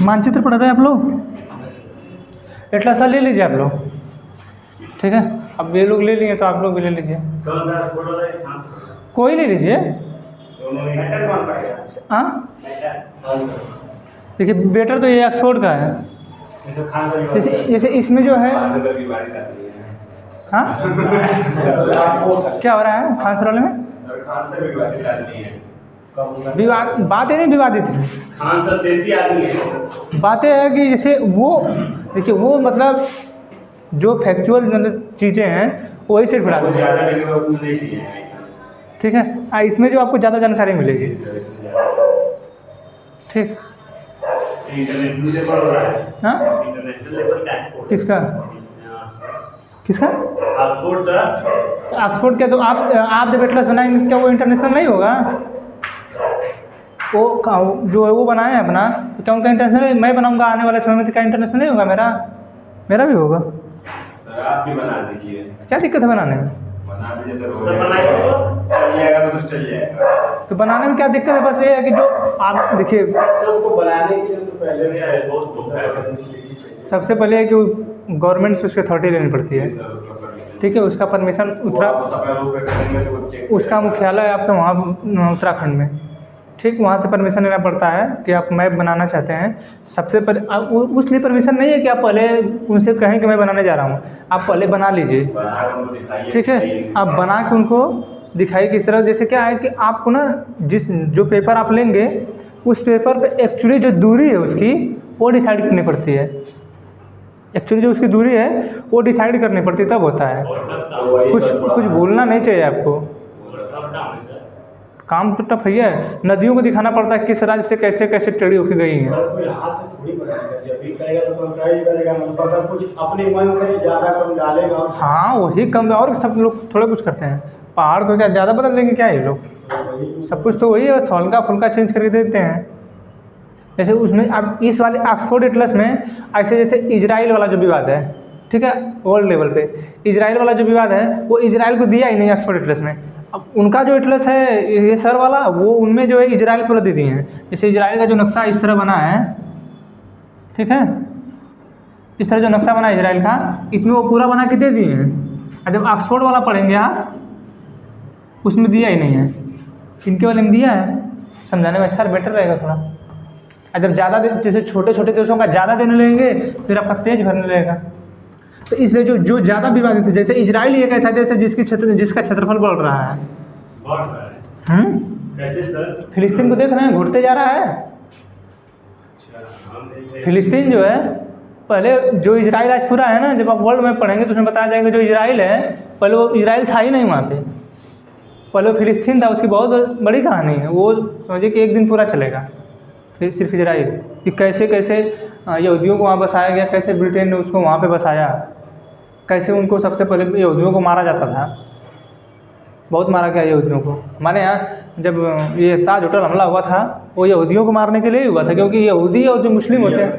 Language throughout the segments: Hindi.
मानचित्र पढ़ रहे हैं आप लोग? एटलस ले लीजिए आप लोग, ठीक है। अब ये लोग ले लिए तो आप लोग भी ले लीजिए, कोई ले लीजिए। हाँ देखिए, बेटर तो ये ऑक्सफोर्ड का है। जैसे इसमें जो है, हाँ क्या हो रहा है खान सर वाले में? विवाद बात है नहीं, विवादित है। खान सर देसी आदमी है। बातें है कि जैसे वो देखिए, वो मतलब जो फैक्चुअल मतलब चीज़ें हैं वही सिर्फ पढ़ा देते हैं, ठीक है। इसमें जो आपको ज़्यादा जानकारी मिलेगी, ठीक। हाँ किसका किसका ऑक्सफोर्ड क्या? तो आप जब एटलस बनाएंगे क्या वो इंटरनेशनल नहीं होगा? वो जो है वो बनाए हैं अपना, तो क्या उनका इंटरनेशनल? मैं बनाऊंगा आने वाले समय में, तो क्या इंटरनेशनल नहीं होगा? मेरा भी होगा। आप भी बना दीजिए, क्या दिक्कत है बनाने में? बना दीजिए तो चल जाएगा, तो चल जाएगा। तो बनाने में क्या दिक्कत है? बस ये है कि जो आप देखिए, सबको बनाने के लिए तो पहले भी है, बहुत सबसे पहले है कि गवर्नमेंट से उसकी अथॉरिटी लेनी पड़ती है, ठीक है। उसका परमिशन उसका मुख्यालय है आपका वहाँ उत्तराखंड में, ठीक। वहाँ से परमिशन लेना पड़ता है कि आप मैप बनाना चाहते हैं। सबसे पहले उसलिए परमिशन नहीं है कि आप पहले उनसे कहें कि मैं बनाने जा रहा हूँ। आप पहले बना लीजिए, ठीक है। आप बना के उनको दिखाइए किस तरह। जैसे क्या है कि आपको ना जो पेपर आप लेंगे, उस पेपर पे एक्चुअली जो दूरी है उसकी वो डिसाइड करनी पड़ती है। एक्चुअली जो उसकी दूरी है वो डिसाइड करनी पड़ती है, तब होता है। कुछ भूलना नहीं चाहिए आपको। काम तो टफ है। नदियों को दिखाना पड़ता है किस राज्य से कैसे कैसे टेढ़ी होकर गई हैं। हाँ वही कम, और सब लोग थोड़ा कुछ करते हैं। पहाड़ को क्या ज़्यादा बदल देंगे क्या ये लोग? सब कुछ तो वही है, बस हल्का फुल्का चेंज करके देते हैं। जैसे उसमें अब इस वाले ऑक्सफोर्ड एटलस में ऐसे जैसे इजराइल वाला जो विवाद है, ठीक है, वर्ल्ड लेवल पे इजराइल वाला जो विवाद है वो इजराइल को दिया ही नहीं ऑक्सफोर्ड एटलस में। अब उनका जो एटलस है ये सर वाला, वो उनमें जो है इजराइल पूरा दे दिए हैं। जैसे इजराइल का जो नक्शा इस तरह बना है, ठीक है, इस तरह जो नक्शा बना है इजराइल का, इसमें वो पूरा बना के दे दिए हैं। और जब ऑक्सफोर्ड वाला पढ़ेंगे आप, उसमें दिया ही नहीं है। इनके वाले में दिया है, समझाने में अच्छा बेटर रहेगा थोड़ा। और जब ज़्यादा जैसे छोटे छोटे देशों का ज़्यादा देने लगेंगे फिर आपका पेज भरने लगेगा। तो इसलिए जो ज़्यादा विवादित है, जैसे इजराइल एक ऐसा देश है जिसका क्षेत्रफल बढ़ रहा है। कैसे सर? फिलिस्तीन को देख रहे हैं, घुटते जा रहा है। फिलिस्तीन जो है, पहले जो इजराइल आज पूरा है ना, जब आप वर्ल्ड मैप पढ़ेंगे तो उसमें बताया जाएगा जो इजराइल है, पहले वो इजराइल था ही नहीं वहाँ पे। पहले वो फिलिस्तीन था। उसकी बहुत बड़ी कहानी है वो, समझिए कि एक दिन पूरा चलेगा। फिर सिर्फ इजराइल कि कैसे कैसे यहूदियों को वहाँ बसाया गया, कैसे ब्रिटेन ने उसको वहाँ पे बसाया, कैसे उनको सबसे पहले यहूदियों को मारा जाता था, बहुत मारा गया यहूदियों को। हमारे यहाँ जब ये ताज होटल हमला हुआ था वो यहूदियों को मारने के लिए ही हुआ था, क्योंकि यहूदी और जो मुस्लिम होते हैं।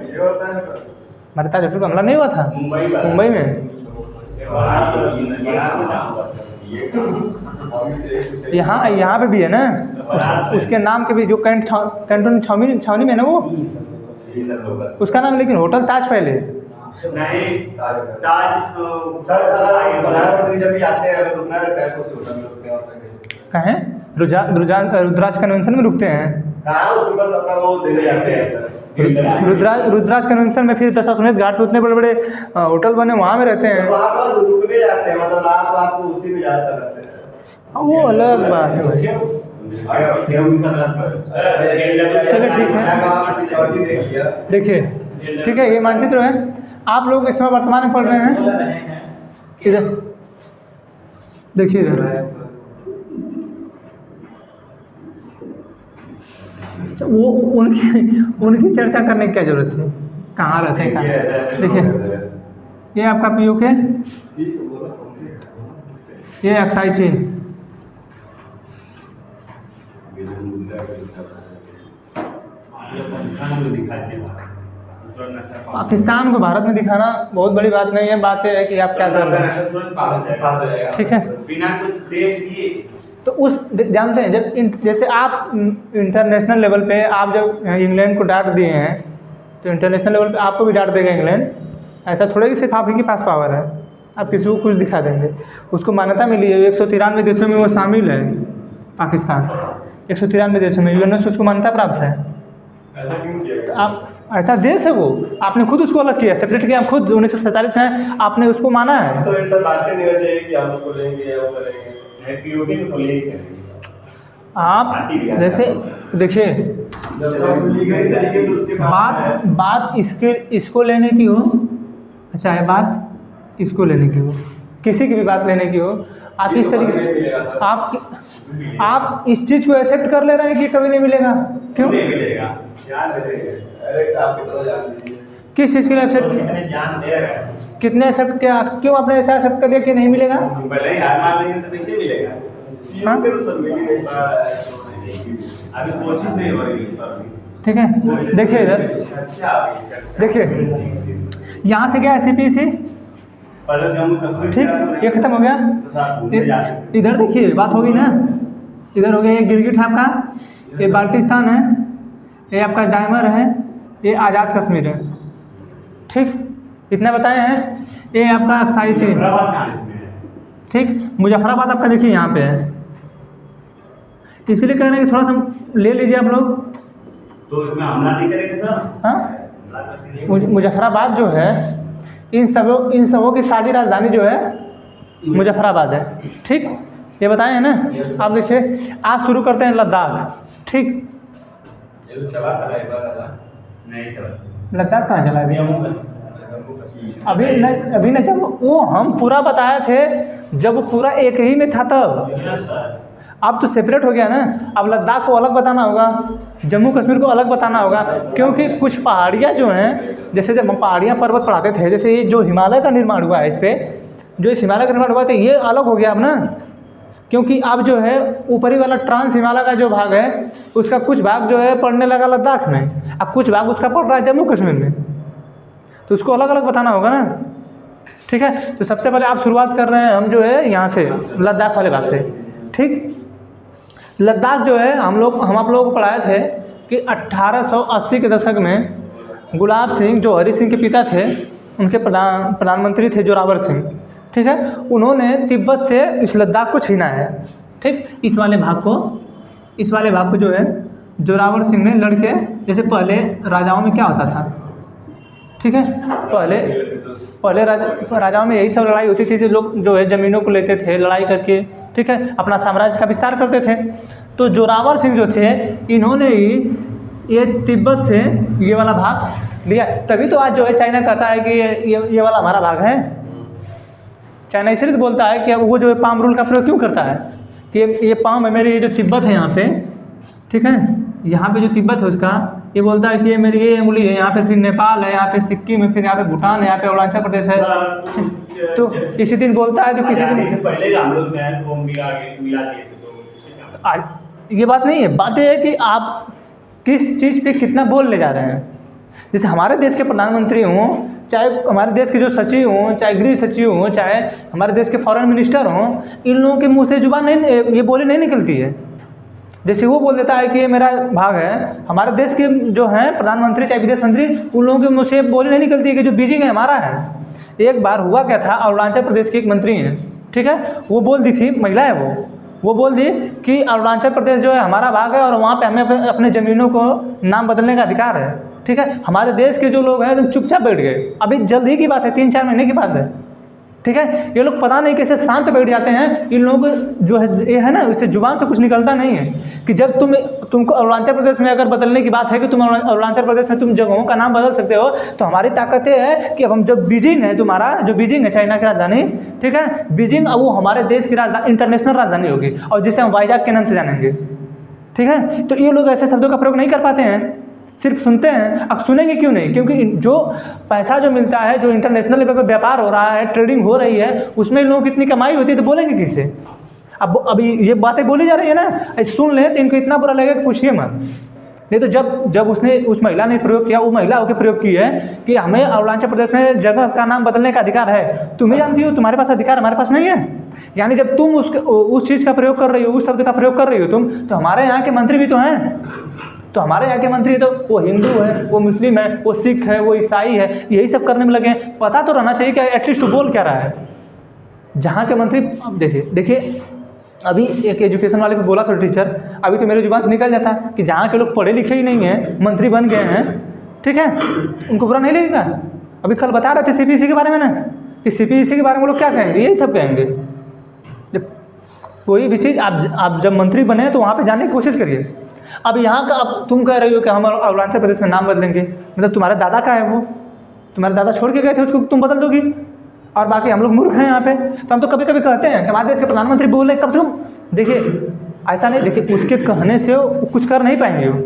हमारे ताज होटल का हमला नहीं हुआ था मुंबई में? यहाँ पे भी है ना, उसके नाम के भी जो कैंटोन छावनी में है ना वो, उसका नाम लेकिन होटल ताज पैलेस नहीं। ताज प्रधानमंत्री जब भी आते हैं रुकना रहता है तो उसी होटल में रुकते हैं। कहाँ है? रुद्राज कन्वेंशन में रुकते हैं। हाँ, उसके बाद अपना वो देने जाते हैं। रुद्राज कन्वेंशन में फिर दशाश्वमेध घाट पे उतने बड़े बड़े होटल बने, वहाँ में रहते हैं। वहाँ पर रुकने जाते हैं, मतलब रात को उसी में ज़्यादातर रहते हैं। वो अलग बात है भाई। चलिए ठीक है, देखिए ठीक है, ये मानचित्र है। आप लोग इसमें वर्तमान में पढ़ रहे हैं, इधर देखिए, इधर वो उनकी चर्चा करने की क्या जरूरत है? कहाँ रहते हैं कहाँ? देखिए ये आपका पीओके, ये एक्साई चीन, पाकिस्तान को भारत में दिखाना बहुत बड़ी बात नहीं है। बात यह है कि आप क्या कर रहे हैं, ठीक है। बिना कुछ देख दिए तो जानते हैं जब जैसे आप इंटरनेशनल लेवल पे आप जब इंग्लैंड को डांट दिए हैं, तो इंटरनेशनल लेवल पे आपको भी डांट देगा इंग्लैंड। ऐसा थोड़ा ही सिर्फ आप ही के पास पावर है, आप किसी को कुछ दिखा देंगे। उसको मान्यता मिली है, 193 देशों में वो शामिल है पाकिस्तान, 193 देशों में यूएन से उसको मान्यता प्राप्त है। ऐसा क्यों किया? तो आप ऐसा देश है वो, आपने खुद उसको अलग किया, सेपरेट किया, खुद 1947 में आपने उसको माना है। तो ऐसा बातें नहीं होनी चाहिए कि हम उसको लेंगे या वो करेंगे। पीओके में तो ले करेंगे। आप जैसे देखिए लीगली तरीके से उसके पास है। बात इसको लेने की हो, चाहे बात इसको लेने की हो, किसी की भी बात लेने की हो, आप इस तरीके आप इस चीज़ को एक्सेप्ट कर ले रहे हैं कि कभी नहीं मिलेगा। क्यों नहीं मिलेगा? जान दे देंगे। अरे आप कितना जान दीजिए। किस चीज़ के लिए एक्सेप्ट, कितने जान दे रहे हैं। कितने एक्सेप्ट किया, क्यों आपने ऐसा एक्सेप्ट कर दिया कि नहीं मिलेगा? पहले ही हार मान लेंगे तो कैसे मिलेगा? हाँ? तो सब मिल ही नहीं पा रहा है। अभी कोशिश नहीं हो रही। ठीक है, देखिए इधर देखिए, यहाँ से क्या है CPC, पहले जम्मू कश्मीर ठीक, ये खत्म हो गया। इधर देखिए बात होगी ना, इधर हो गया ये गिलगिट है आपका, ये बाल्टिस्तान है, ये आपका डायमर है, ये आज़ाद कश्मीर है। ठीक, इतना बताए हैं। ये आपका अक्साई चीन, ठीक, मुजफ्फराबाद आपका देखिए यहाँ पे है। इसीलिए कह रहे हैं कि थोड़ा सा ले लीजिए आप लोग। तो इसमें हमला नहीं करेंगे सर। हाँ, मुजफ्फराबाद जो है, इन सबों की सारी राजधानी जो है मुजफ्फराबाद है। ठीक, ये बताए हैं ना। आप देखिए, आज शुरू करते हैं लद्दाख। ठीक, ये तो चला था ना एक बार ऐसा। नहीं चला। लद्दाख कहाँ चला गया? जम्मू कश्मीर। अभी नहीं, जब वो हम पूरा बताए थे, जब वो पूरा एक ही में था तब। अब तो सेपरेट हो गया ना, अब लद्दाख को अलग बताना होगा, जम्मू कश्मीर को अलग बताना होगा, क्योंकि कुछ पहाड़ियाँ जो हैं, जैसे जब हम पहाड़ियाँ पर्वत पढ़ाते थे, जैसे ये जो हिमालय का निर्माण हुआ है, इस पर जो इस हिमालय का निर्माण हुआ था, ये अलग हो गया अब ना, क्योंकि अब जो है ऊपरी वाला ट्रांस हिमालय का जो भाग है, उसका कुछ भाग जो है पड़ने लगा लद्दाख में, अब कुछ भाग उसका पड़ रहा है जम्मू कश्मीर में, तो उसको अलग अलग बताना होगा ना। ठीक है, तो सबसे पहले आप शुरुआत कर रहे हैं हम जो है यहाँ से, लद्दाख वाले भाग से। ठीक, लद्दाख जो है हम आप लोगों को पढ़ाए थे कि 1880 के दशक में गुलाब सिंह, जो हरि सिंह के पिता थे, उनके प्रधानमंत्री थे जोरावर सिंह। ठीक है, उन्होंने तिब्बत से इस लद्दाख को छीना है। ठीक, इस वाले भाग को जो है जोरावर सिंह ने लड़के, जैसे पहले राजाओं में क्या होता था, ठीक है, पहले राजाओं में यही सब लड़ाई होती थी, जो लोग जो है ज़मीनों को लेते थे लड़ाई करके, ठीक है, अपना साम्राज्य का विस्तार करते थे। तो जोरावर सिंह जो थे, इन्होंने ही ये तिब्बत से ये वाला भाग लिया, तभी तो आज जो है चाइना कहता है कि ये वाला हमारा भाग है। चाइना इसलिए तो बोलता है कि वो जो है पाम रूल का प्रयोग क्यों करता है कि ये पाम है मेरी, ये जो तिब्बत है यहाँ पे, ठीक है, यहाँ पे जो तिब्बत है उसका, ये बोलता है कि ये मेरी ये उंगली है, यहाँ पे फिर नेपाल है, यहाँ पे सिक्किम है, फिर यहाँ पे भूटान है, यहाँ पे अरुणाचल प्रदेश है। तो इसी दिन बोलता है, तो किसी दिन पहले हम लोग वो मिला दिए थे। ये बात नहीं है, बात ये है कि आप किस चीज़ पे कितना बोल ले जा रहे हैं। जैसे हमारे देश के प्रधानमंत्री हों, चाहे हमारे देश के जो सचिव हों, चाहे गृह सचिव हों, चाहे हमारे देश के फॉरेन मिनिस्टर हों, इन लोगों के मुंह से जुबान नहीं, ये बोली नहीं निकलती है। जैसे वो बोल देता है कि ये मेरा भाग है, हमारे देश के जो हैं प्रधानमंत्री चाहे विदेश मंत्री, उन लोगों के मुँह से बोली नहीं निकलती है कि जो बीजिंग है हमारा है। एक बार हुआ क्या था, अरुणाचल प्रदेश की एक मंत्री हैं, ठीक है, वो बोल दी थी, महिला है वो बोल दी कि अरुणाचल प्रदेश जो है हमारा भाग है और वहाँ पे हमें अपने ज़मीनों को नाम बदलने का अधिकार है। ठीक है, हमारे देश के जो लोग हैं एकदम चुपचाप बैठ गए। अभी जल्द ही की बात है, 3-4 महीने की बात है। ठीक है, ये लोग पता नहीं कैसे शांत बैठ जाते हैं। इन लोगों को जो है ये है ना, इससे जुबान से कुछ निकलता नहीं है कि जब तुमको अरुणाचल प्रदेश में अगर बदलने की बात है कि तुम अरुणाचल प्रदेश में तुम जगहों का नाम बदल सकते हो, तो हमारी ताकत ये है कि अब हम जब बीजिंग है, तुम्हारा जो बीजिंग है चाइना की राजधानी, ठीक है, बीजिंग अब वो हमारे देश की राजधानी, इंटरनेशनल राजधानी होगी और जिसे हम वाइजाग के नाम से जानेंगे। ठीक है, तो ये लोग ऐसे शब्दों का प्रयोग नहीं कर पाते हैं, सिर्फ सुनते हैं। अब सुनेंगे क्यों नहीं, क्योंकि जो पैसा जो मिलता है, जो इंटरनेशनल लेवल पर व्यापार हो रहा है, ट्रेडिंग हो रही है, उसमें इन लोगों की इतनी कमाई होती है, तो बोलेंगे किससे। अब अभी ये बातें बोली जा रही है ना, सुन लें तो इनको इतना बुरा लगेगा कि पूछिए मत। नहीं तो जब उसने उस महिला ने प्रयोग किया, वो महिला होकर प्रयोग की है कि हमें अरुणाचल प्रदेश में जगह का नाम बदलने का अधिकार है। तुम ही जानती हो, तुम्हारे पास अधिकार हमारे पास नहीं है। यानी जब तुम उस चीज़ का प्रयोग कर रही हो, उस शब्द का प्रयोग कर रही हो तुम, तो हमारे यहाँ के मंत्री भी तो हैं। तो हमारे यहाँ के मंत्री तो वो हिंदू है, वो मुस्लिम है, वो सिख है, वो ईसाई है, यही सब करने में लगे हैं। पता तो रहना चाहिए कि एटलीस्ट बोल क्या रहा है। जहाँ के मंत्री, अब देखिए अभी एक एजुकेशन वाले को बोला था टीचर, अभी तो मेरे जुबान से निकल जाता कि जहाँ के लोग पढ़े लिखे ही नहीं हैं, मंत्री बन गए हैं, ठीक है, उनको बुरा नहीं लगेगा। अभी कल बता रहे थे सीपीएससी के बारे में ना, कि सीपीएससी के बारे में लोग क्या कहेंगे, यही सब कहेंगे। जब कोई भी चीज़ आप जब मंत्री बने तो वहाँ पे जाने की कोशिश करिए। अब यहाँ का अब तुम कह रही हो कि हम अरुणाचल प्रदेश में नाम बदलेंगे, मतलब तुम्हारे दादा का है वो, तुम्हारे दादा छोड़ के गए थे, उसको तुम बदल दोगी। और बाकी हम लोग मूर्ख हैं यहाँ पे। तो हम तो कभी कभी कहते हैं कि हमारे देश के प्रधानमंत्री बोल रहे कम से कम, देखिए ऐसा नहीं, देखिए उसके कहने से वो कुछ कर नहीं पाएंगे वो,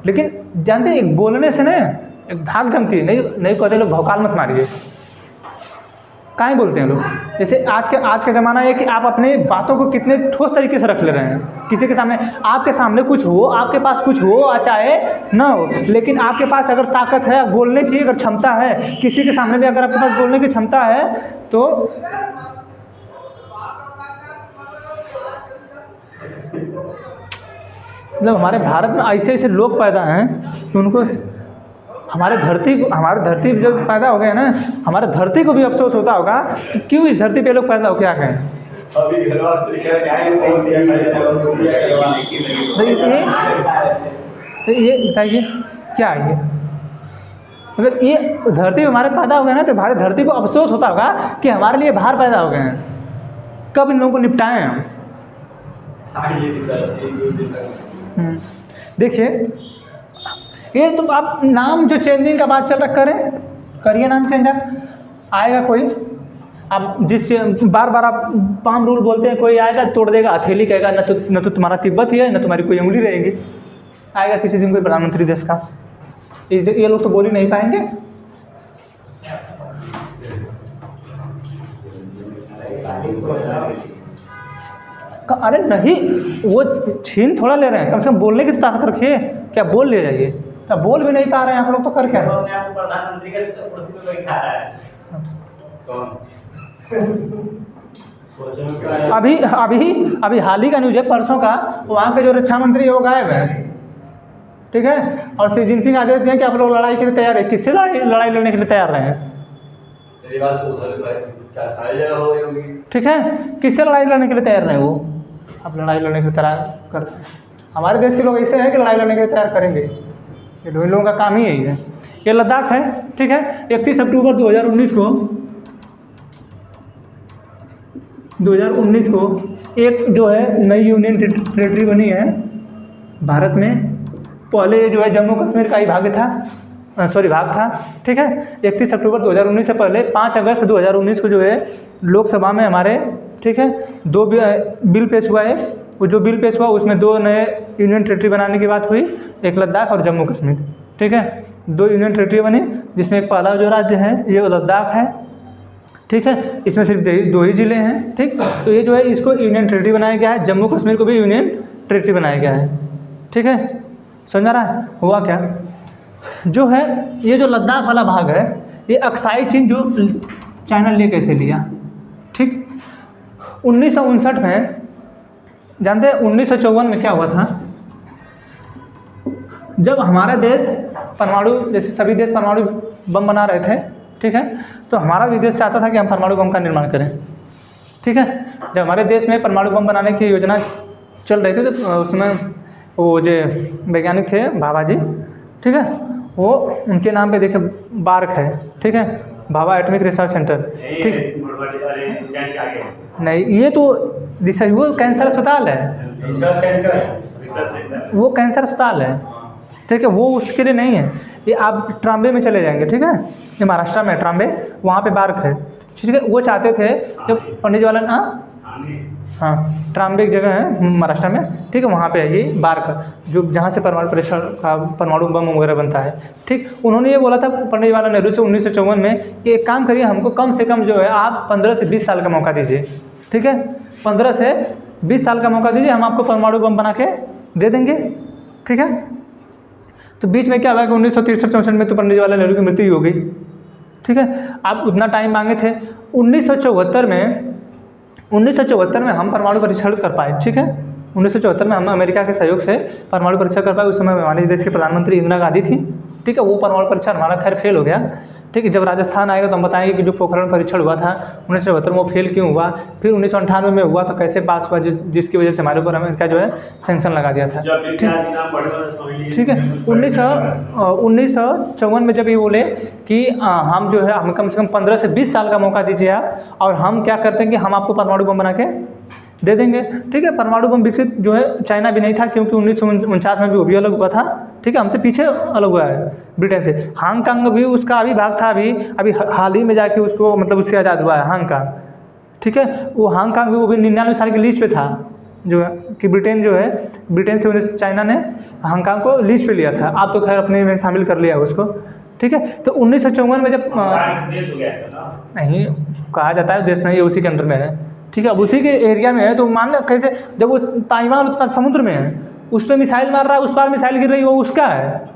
लेकिन जानते हैं बोलने से ना एक धाक जमती है। नहीं कहते लोग भौकाल मत मारिए, काहे बोलते हैं लोग। जैसे आज का ज़माना है कि आप अपने बातों को कितने ठोस तरीके से रख ले रहे हैं। किसी के सामने, आपके सामने कुछ हो, आपके पास कुछ हो चाहे ना हो, लेकिन आपके पास अगर ताकत है बोलने की, अगर क्षमता है, किसी के सामने भी अगर आपके पास बोलने की क्षमता है तो मतलब हमारे भारत में ऐसे ऐसे लोग पैदा हैं कि उनको हमारे धरती पे जब पैदा हो गए ना, हमारे धरती को भी अफसोस होता होगा कि क्यों इस धरती पे लोग पैदा हो क्या कहें। अभी ये बताइए क्या है ये, अगर ये धरती हमारे पैदा हो गए ना तो हमारे धरती को अफसोस होता होगा कि हमारे लिए बाहर पैदा हो गए हैं। कब इन लोगों को निपटाएं हम। देखिए ये तो आप नाम जो चेंजिंग का बात चल रहा करिए नाम चेंज। आएगा कोई, आप जिस बार बार आप पाम रूल बोलते हैं, कोई आएगा तोड़ देगा हथेली, कहेगा न तो तुम्हारा तिब्बत ही है, न तुम्हारी कोई उंगली रहेगी। आएगा किसी दिन कोई प्रधानमंत्री देश का, ये लोग तो बोल ही नहीं पाएंगे। अरे नहीं, वो छीन थोड़ा ले रहे हैं, कम से कम बोलने की ताकत रखिए। क्या बोल ले जाइए, तब बोल भी नहीं पा रहे हैं आप लोग, तो कर क्या रहे हैं। प्रधानमंत्री के कुर्सी पे बैठा रहा है कौन? अभी हाल ही का न्यूज़ है परसों का, वहाँ के जो रक्षा मंत्री है वो गायब है, ठीक है। और शी जिनपिंग आगे देते हैं कि आप लोग लड़ाई के लिए तैयार है। किससे लड़ाई लड़ने के लिए तैयार रहे हैं, ठीक है। किससे लड़ाई लड़ने के लिए तैयार रहे वो, आप लड़ाई लड़ने के लिए तैयार कर। हमारे देश के लोग ऐसे हैं कि लड़ाई लड़ने के लिए तैयार करेंगे, ये लोगों का काम ही यही है। ये लद्दाख है, ठीक है। 31 अक्टूबर 2019 को एक जो है नई यूनियन टेरिटरी बनी है भारत में। पहले जो है जम्मू कश्मीर का ही भाग था, ठीक है। 31 अक्टूबर 2019 से पहले 5 अगस्त 2019 को जो है लोकसभा में हमारे, ठीक है, 2 बिल पेश हुआ है। वो जो बिल पेश हुआ उसमें 2 नए यूनियन टेरिटरी बनाने की बात हुई, एक लद्दाख और जम्मू कश्मीर, ठीक है। 2 यूनियन टेरिटरी बनी, जिसमें एक पहला जो राज्य है ये लद्दाख है, ठीक है। इसमें सिर्फ 2 ही ज़िले हैं, ठीक। तो ये जो है इसको यूनियन टेरिटरी बनाया गया है। जम्मू कश्मीर को भी यूनियन टेरिटरी बनाया गया है, ठीक है। समझ रहा है हुआ क्या। जो है ये जो लद्दाख वाला भाग है, ये अक्साई चीन जो चाइना ले कैसे लिया, ठीक। 1959 में, जानते हैं 1954 में क्या हुआ था, जब हमारा देश परमाणु, जैसे सभी देश परमाणु बम बना रहे थे, ठीक है। तो हमारा भी देश चाहता था कि हम परमाणु बम का निर्माण करें, ठीक है। जब हमारे देश में परमाणु बम बनाने की योजना चल रही थी तो उसमें वो जो वैज्ञानिक थे भाभा जी, ठीक है, वो उनके नाम पे देखिए बार्क है, ठीक है, भाभा एटॉमिक रिसर्च सेंटर, ठीक। नहीं, ये तो रिसर्च, वो कैंसर अस्पताल है, वो कैंसर अस्पताल है, ठीक है। वो उसके लिए नहीं है, ये आप ट्राम्बे में चले जाएंगे, ठीक है। ये महाराष्ट्र में ट्राम्बे, वहाँ पे बार्क है, ठीक है। वो चाहते थे जब पंडित जवाहरलाल, हाँ ट्राम्बे एक जगह है महाराष्ट्र में, ठीक है, वहाँ पे है ये बार्क, जो जहाँ से परमाणु परीक्षण का परमाणु बम वगैरह बनता है, ठीक। उन्होंने ये बोला था पंडित जवाहरलाल नेहरू से 1954 में कि एक काम करिए, हमको कम से कम जो है आप 15 से 20 साल का मौका दीजिए, ठीक है। 15 से 20 साल का मौका दीजिए, हम आपको परमाणु बम बना के दे देंगे, ठीक है। तो बीच में क्या हुआ कि 1963-64 में तो पंडित जवाहरलाल नेहरू की मृत्यु हो गई। ठीक है, आप उतना टाइम मांगे थे। 1974 में हम परमाणु परीक्षण कर पाए। ठीक है, 1974 में हम अमेरिका के सहयोग से परमाणु परीक्षण कर पाए। उस समय हमारे देश के प्रधानमंत्री इंदिरा गांधी थी। ठीक है, वो परमाणु परीक्षण हमारा खैर फेल हो गया। ठीक है, जब राजस्थान आएगा तो हम बताएंगे कि जो पोखरण परीक्षण हुआ था 1974 में वो फेल क्यों हुआ, फिर 1998 में हुआ तो कैसे पास हुआ, जिसकी वजह से हमारे ऊपर अमेरिका जो है सैंक्शन लगा दिया था। ठीक है, 1954 में जब ये बोले कि हम जो है हम कम से कम 15 से 20 साल का मौका दीजिए आप, और हम क्या करते हैं कि हम आपको परमाणु बम बना के दे देंगे। ठीक है, परमाणु बम विकसित जो है चाइना भी नहीं था, क्योंकि 1949 में भी वो भी अलग हुआ था। ठीक है, हमसे पीछे अलग हुआ है ब्रिटेन से। हांगकांग भी उसका अविभाग था, अभी हाल ही में जाके उसको मतलब उससे आज़ाद हुआ है हांगकांग। ठीक है, वो हांगकांग भी वो भी 99 साल की लीज पे था, जो है कि ब्रिटेन जो है ब्रिटेन से चाइना ने हांगकांग को लीज पे लिया था। आप तो खैर अपने में शामिल कर लिया उसको। ठीक है, तो 1954 में जब नहीं कहा जाता है देश नहीं है, उसी के अंदर में है। ठीक है, अब उसी के एरिया में है तो मान लो कैसे, जब वो ताइवान उतना समुद्र में है, उस पर मिसाइल मार रहा है, उस पार मिसाइल गिर रही है, वो उसका है।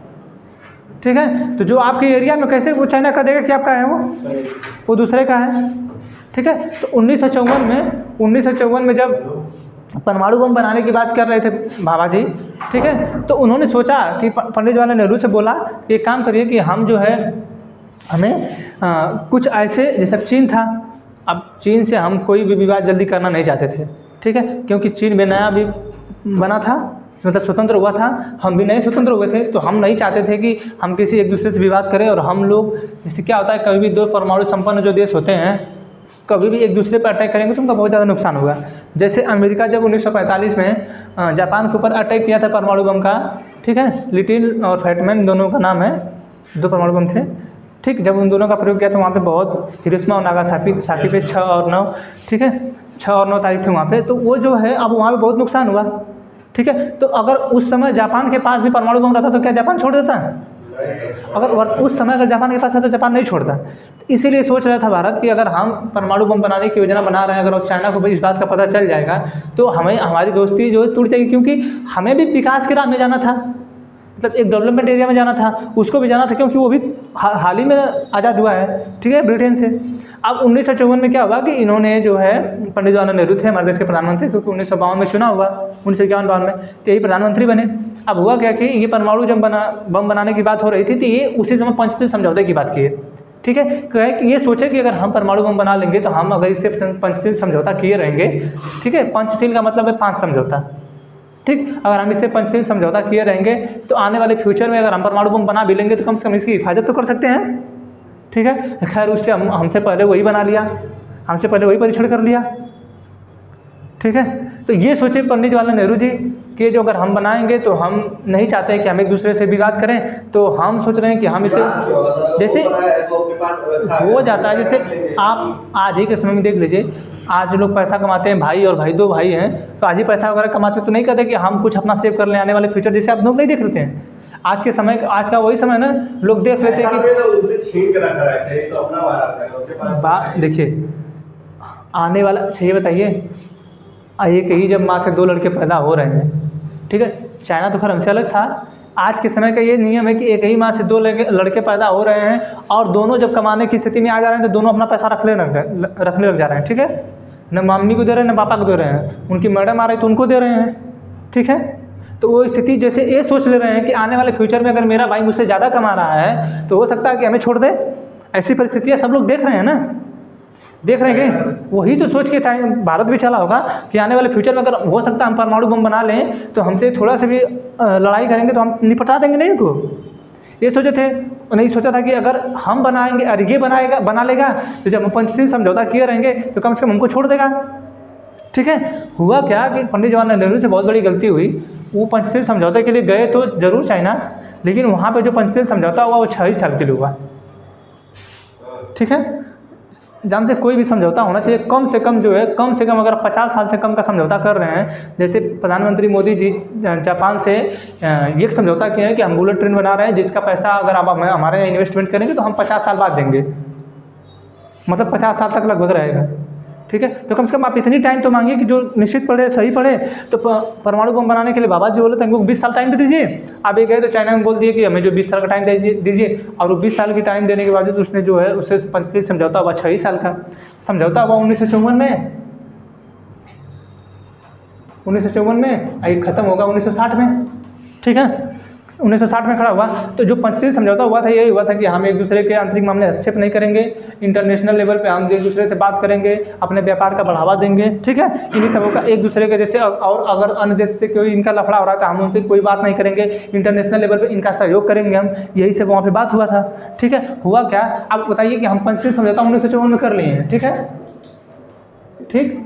ठीक है, तो जो आपके एरिया में कैसे वो चाइना का देगा कि आपका है, वो दूसरे का है। ठीक है, तो 1954 में जब परमाणु बम बनाने की बात कर रहे थे बाबा जी, ठीक है, तो उन्होंने सोचा कि पंडित जवाहरलाल नेहरू से बोला कि एक काम करिए कि हम जो है हमें कुछ ऐसे, जैसे चीन था, अब चीन से हम कोई भी विवाद जल्दी करना नहीं चाहते थे। ठीक है, क्योंकि चीन भी नया भी बना था, मतलब स्वतंत्र हुआ था, हम भी नए स्वतंत्र हुए थे, तो हम नहीं चाहते थे कि हम किसी एक दूसरे से विवाद करें। और हम लोग, जैसे क्या होता है, कभी भी दो परमाणु संपन्न जो देश होते हैं कभी भी एक दूसरे पर अटैक करेंगे तो उनका बहुत ज़्यादा नुकसान होगा। जैसे अमेरिका जब 1945 में जापान के ऊपर अटैक किया था परमाणु बम का, ठीक है, लिटिल और फैटमैन दोनों का नाम है, दो परमाणु बम थे। ठीक, जब उन दोनों का प्रयोग किया तो वहाँ पे बहुत हिरोशिमा और नागासाकी पे 6 और 9, ठीक है, 6 और 9 तारीख थे वहाँ पे। तो वो जो है अब वहाँ पे बहुत नुकसान हुआ। ठीक है, तो अगर उस समय जापान के पास भी परमाणु बम रहता तो क्या जापान छोड़ देता है? अगर उस समय अगर जापान के पास था तो जापान नहीं छोड़ता। इसीलिए सोच रहा था भारत कि अगर हम परमाणु बम बनाने की योजना बना रहे हैं, अगर चाइना को भी इस बात का पता चल जाएगा तो हमें हमारी दोस्ती जो है टूट जाएगी, क्योंकि हमें भी विकास के राह में जाना था, मतलब एक डेवलपमेंट एरिया में जाना था, उसको भी जाना था, क्योंकि वो भी हाल ही में आज़ाद हुआ है। ठीक है, ब्रिटेन से। अब 1954 में क्या हुआ कि इन्होंने जो है पंडित जवाहरलाल नेहरू थे हमारे देश के प्रधानमंत्री, क्योंकि 1952 में चुनाव हुआ, 1951-52 में, तो यही प्रधानमंत्री बने। अब हुआ क्या कि ये परमाणु जब बम बनाने की बात हो रही थी तो ये उसी समय पंचशील समझौते की बात की है। ठीक है, कि ये सोचे कि अगर हम परमाणु बम बना लेंगे तो हम अगर इससे पंचशील समझौता किए रहेंगे, ठीक है, पंचशील का मतलब है 5 समझौता। ठीक, अगर हम इससे पंचशील समझौता किए रहेंगे तो आने वाले फ्यूचर में अगर हम परमाणु बम बना भी लेंगे तो कम से कम इसकी हिफाजत तो कर सकते हैं। ठीक है, खैर उससे हमसे पहले वही बना लिया, हमसे पहले वही परीक्षण कर लिया। ठीक है, तो ये सोचे पंडित जवाहरलाल नेहरू जी कि जो अगर हम बनाएंगे तो हम नहीं चाहते हैं कि हम एक दूसरे से विवाद करें, तो हम सोच रहे हैं कि हम इसे जैसे हो जाता है, जैसे आप आज ही के समय में देख लीजिए, आज लोग पैसा कमाते हैं, भाई और भाई 2 भाई हैं तो आज ही पैसा वगैरह कमाते तो नहीं कहते कि हम कुछ अपना सेव कर लें आने वाले फ्यूचर, जैसे आप लोग नहीं देख लेते हैं। आज के समय, आज का वही समय ना, लोग देख लेते हैं कि बात देखिए आने वाला, अच्छा ये बताइए, एक ही जब माँ से 2 लड़के पैदा हो रहे हैं, ठीक है, चाइना तो खैर हमसे अलग था, आज के समय का ये नियम है कि एक ही माँ से 2 लड़के पैदा हो रहे हैं और दोनों जब कमाने की स्थिति में आ जा रहे हैं तो दोनों अपना पैसा रखने लग जा रहे हैं। ठीक है, न मम्मी को दे रहे हैं न पापा को दे रहे हैं, उनकी मैडम आ रही तो उनको दे रहे हैं। ठीक है, तो वो स्थिति जैसे ये सोच ले रहे हैं कि आने वाले फ्यूचर में अगर मेरा भाई मुझसे ज़्यादा कमा रहा है तो हो सकता है कि हमें छोड़ दे। ऐसी परिस्थितियाँ सब लोग देख रहे हैं ना, देख रहे हैं कि वही तो सोच के भारत भी चला होगा कि आने वाले फ्यूचर में अगर हो सकता है हम परमाणु बम बना लें तो हमसे थोड़ा सा भी लड़ाई करेंगे तो हम निपटा देंगे नहीं उनको। ये सोचे थे, नहीं सोचा था कि अगर हम बनाएंगे और ये बना लेगा तो जब हम पंचशील समझौता किए रहेंगे तो कम से कम हमको छोड़ देगा। ठीक है, हुआ क्या कि पंडित जवाहरलाल नेहरू से बहुत बड़ी गलती हुई। वो पंचशील समझौते के लिए गए तो जरूर चाइना, लेकिन वहाँ पर जो पंचशील समझौता हुआ वो 6 साल के लिए हुआ। ठीक है, जानते कोई भी समझौता होना चाहिए कम से कम जो है, कम से कम अगर 50 साल से कम का समझौता कर रहे हैं, जैसे प्रधानमंत्री मोदी जी जापान से ये समझौता किया है कि हम बुलेट ट्रेन बना रहे हैं जिसका पैसा अगर आप हमारे यहाँ इन्वेस्टमेंट करेंगे तो हम 50 साल बाद देंगे, मतलब 50 साल तक लगभग रहेगा। ठीक है। तो कम से कम आप इतनी टाइम तो मांगिए कि जो निश्चित पड़े, सही पड़े। तो परमाणु बम बनाने के लिए बाबा जी बोले थे हमको 20 साल टाइम दे दीजिए। आप ये गए तो चाइना में बोल दिए कि हमें जो 20 साल का टाइम दीजिए, और वो 20 साल की टाइम देने के बावजूद उसने जो है उससे पंचशील समझौता हुआ 6 ही साल का समझौता हुआ 1954 में। 1954 में, एक ख़त्म होगा 1960 में, ठीक है। 1960 में खड़ा हुआ। तो जो पंचशील समझौता हुआ था यही हुआ था कि हम एक दूसरे के आंतरिक मामले हस्तक्षेप नहीं करेंगे, इंटरनेशनल लेवल पे हम एक दूसरे से बात करेंगे, अपने व्यापार का बढ़ावा देंगे, ठीक है। इन्हीं सबों का एक दूसरे के जैसे, और अगर अन्य देश से कोई इनका लफड़ा हो रहा है तो हम उन पर कोई बात नहीं करेंगे, इंटरनेशनल लेवल पे इनका सहयोग करेंगे हम, यही सब वहाँ पे बात हुआ था, ठीक है। हुआ क्या, आप बताइए कि हम पंचशील समझौता 1954 में कर लिए हैं, ठीक है, ठीक।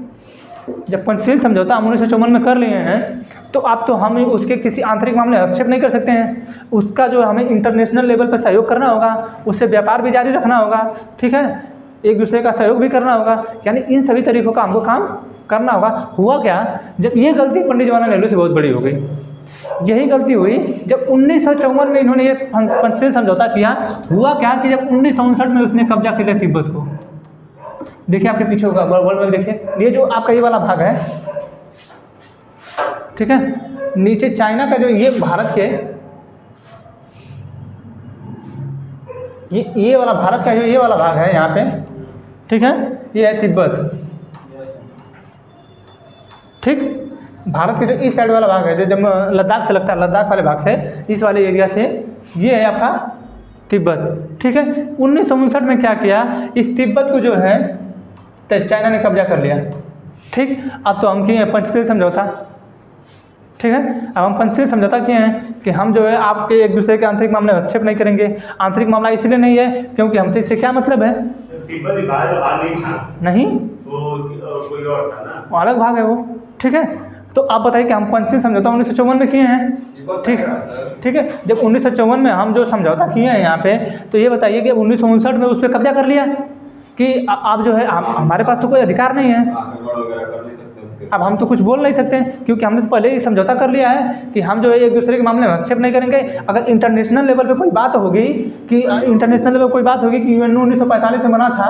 जब पंचशील समझौता हम 1954 में कर लिए हैं तो अब तो हम उसके किसी आंतरिक मामले हस्तक्षेप नहीं कर सकते हैं। उसका जो हमें इंटरनेशनल लेवल पर सहयोग करना होगा, उससे व्यापार भी जारी रखना होगा, ठीक है, एक दूसरे का सहयोग भी करना होगा, यानी इन सभी तरीक़ों का हमको काम करना होगा। हुआ क्या, जब ये गलती पंडित जवाहरलाल नेहरू से बहुत बड़ी हो गई। यही गलती हुई जब 1954 में इन्होंने ये पंचशील समझौता किया। हुआ क्या कि जब 1959 में उसने कब्जा कर लिया तिब्बत को। देखिए आपके पीछे होगा वर्ल्ड में, देखिए ये जो आपका ये वाला भाग है, ठीक है, नीचे चाइना का जो ये भारत के ये वाला भारत का जो ये वाला भाग है यहाँ पे, ठीक है, ये है तिब्बत, ठीक। भारत के जो इस साइड वाला भाग है, जो जब लद्दाख से लगता है, लद्दाख वाले भाग से, इस वाले एरिया से, ये है आपका तिब्बत, ठीक है। 1959 में क्या किया, इस तिब्बत को जो है तो चाइना ने कब्जा कर लिया, ठीक। अब तो हम किए हैं पंचशील समझौता, ठीक है। अब हम पंचशील समझौता किए हैं कि हम जो है आपके एक दूसरे के आंतरिक मामले में हस्तक्षेप नहीं करेंगे। आंतरिक मामला इसलिए नहीं है क्योंकि हमसे इससे क्या मतलब है, तिब्बत भारत का भाग नहीं था, नहीं, वो कोई और था ना, वो अलग भाग है वो, ठीक है। तो आप बताइए कि हम पंचशील समझौता 1954 में किए हैं, ठीक, ठीक है। जब 1954 में हम जो समझौता किए हैं यहाँ पे, तो ये बताइए कि 1959 में उस पर कब्जा कर लिया कि आप जो है हमारे पास तो कोई अधिकार नहीं है, अब हम तो कुछ बोल नहीं सकते क्योंकि हमने तो पहले ही समझौता कर लिया है कि हम जो है एक दूसरे के मामले में हस्तक्षेप नहीं करेंगे। अगर इंटरनेशनल लेवल पे कोई बात होगी कि इंटरनेशनल लेवल कोई बात होगी कि UN 1945 में बना था,